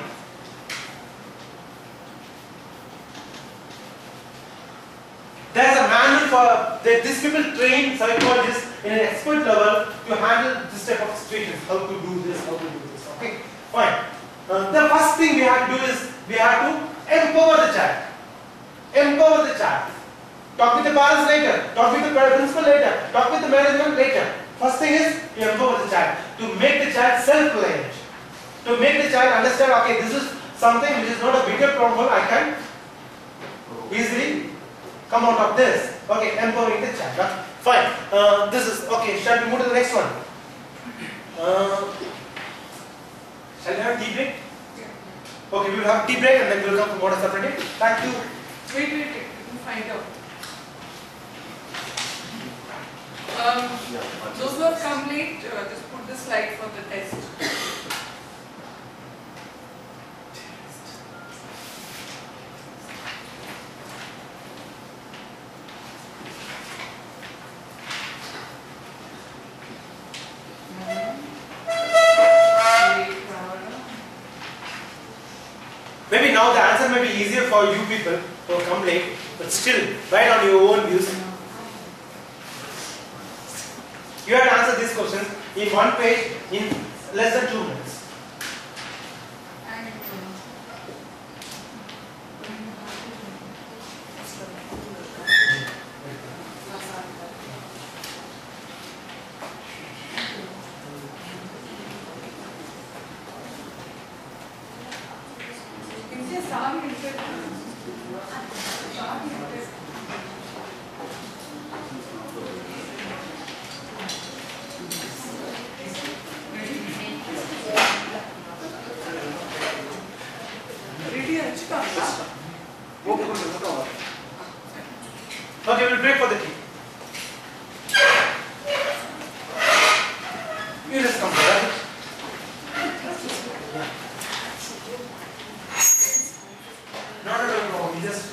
There is a manual for these people train psychologists in an expert level to handle this type of situations. How to do this, how to do this. Okay, fine. The first thing we have to do is we have to empower the child. Empower the child. Talk with the parents later. Talk with the principal later. Talk with the management later. First thing is you empower the child to make the child self-reliant. To make the child understand, okay, this is something which is not a bigger problem. I can easily come out of this. Okay, empowering the child. Fine. This is okay. Shall we move to the next one? Shall we have tea break? Yeah. Okay, we will have tea break and then we will come to modus operandi. Thank you. Wait, let me find out. Those who have come late, just put the slide for the test. Maybe now the answer may be easier for you people who have come late, but still, write on your own views. You have to answer these questions in one page in less than 2 minutes. Okay, we'll break for the tea. You just come here. No. We just.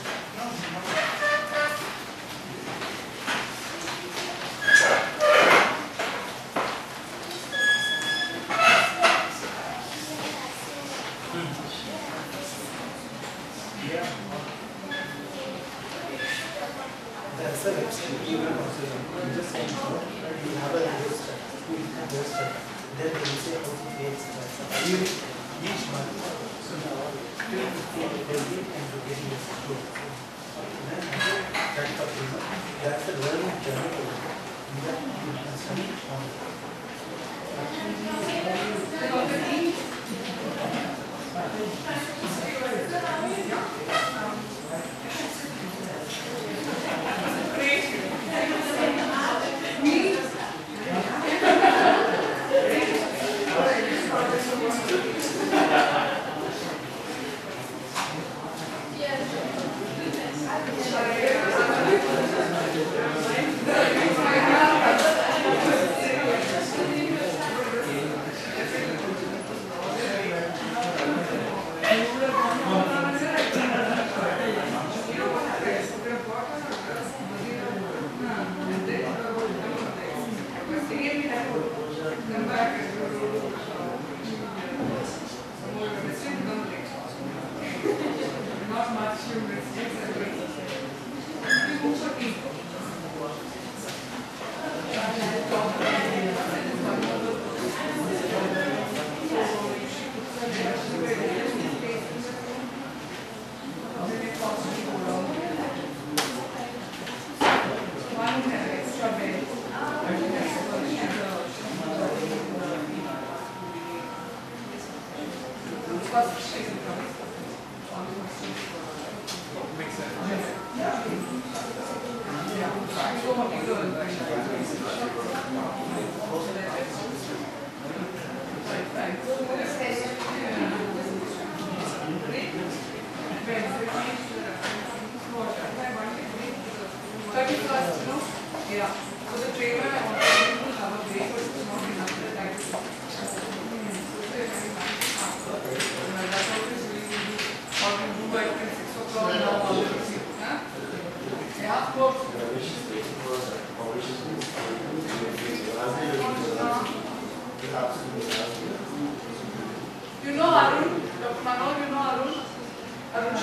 That's the website. You will also just enter. You have a register. Then they will say how to pay expenses. Each month. So now, till 15 daily and you get your score. That's the learning journey. That you can study on.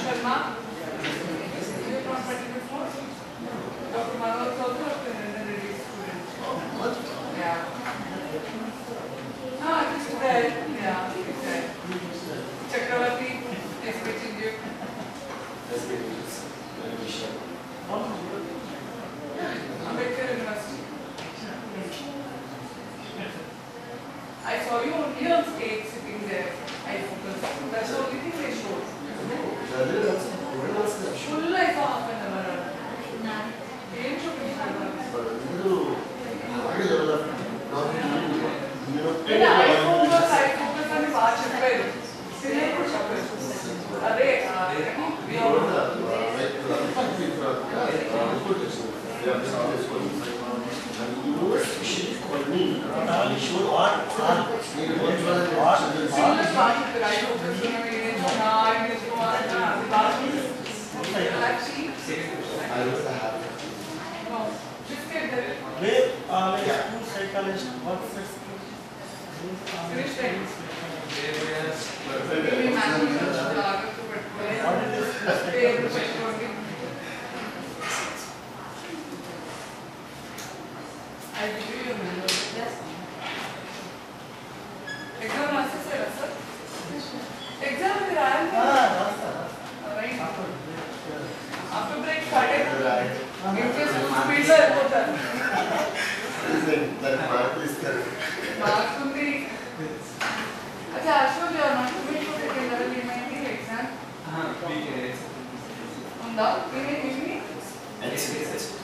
Sharma? You're from 24? Dr. Manoj is also a Reddy student. Yeah. Ah, he's there. Yeah, he's there. Chakravarti is teaching you. Ambedkar University. I saw you only on stage sitting there. I focused. That's the only thing they showed. Full I saw half an hour. Game show I focus on the watch as well. School psychologist, what I give you your number. Yes. Exam master sir. Exam में आया नहीं? Right. After break started. Interest speed है होता है. Marks only. अच्छा Ashok, you are not going to take another remaining exam. On the remaining? Except.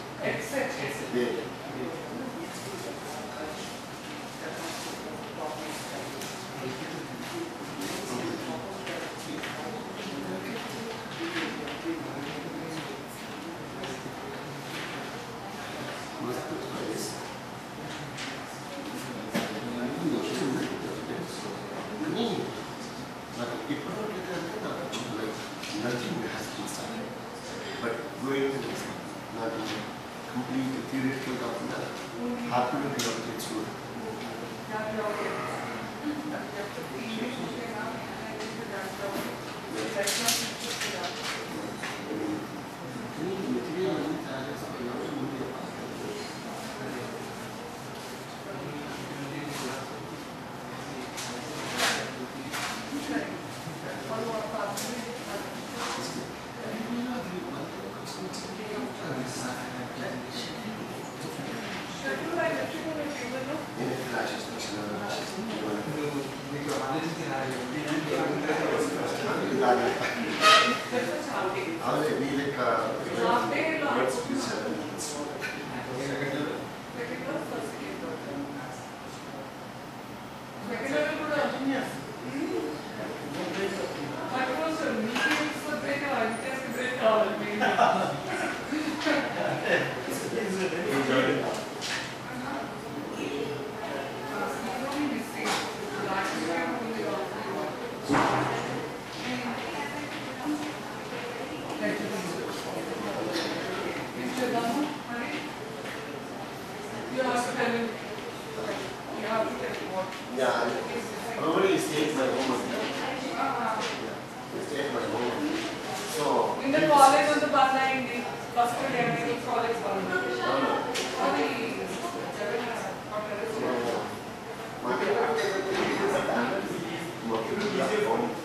In the college on the Banda Indi, first year college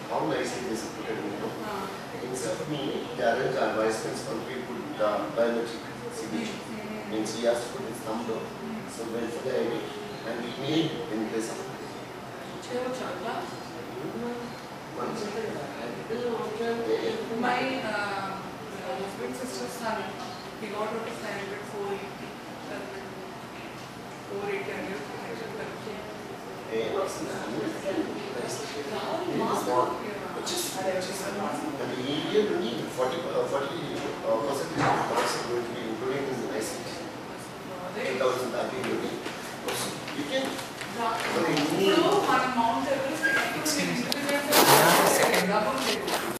how nicely this is put in, Instead of me, Karen's advisements on people biometric signature. Means he has to put his thumb down, somewhere for the ID, and we need in place of my husband's sister's son, he got out of standard 480 and the Indian need 40% marks are going to be including in the ICT. 10,000 that you can. So, on Mount Everest,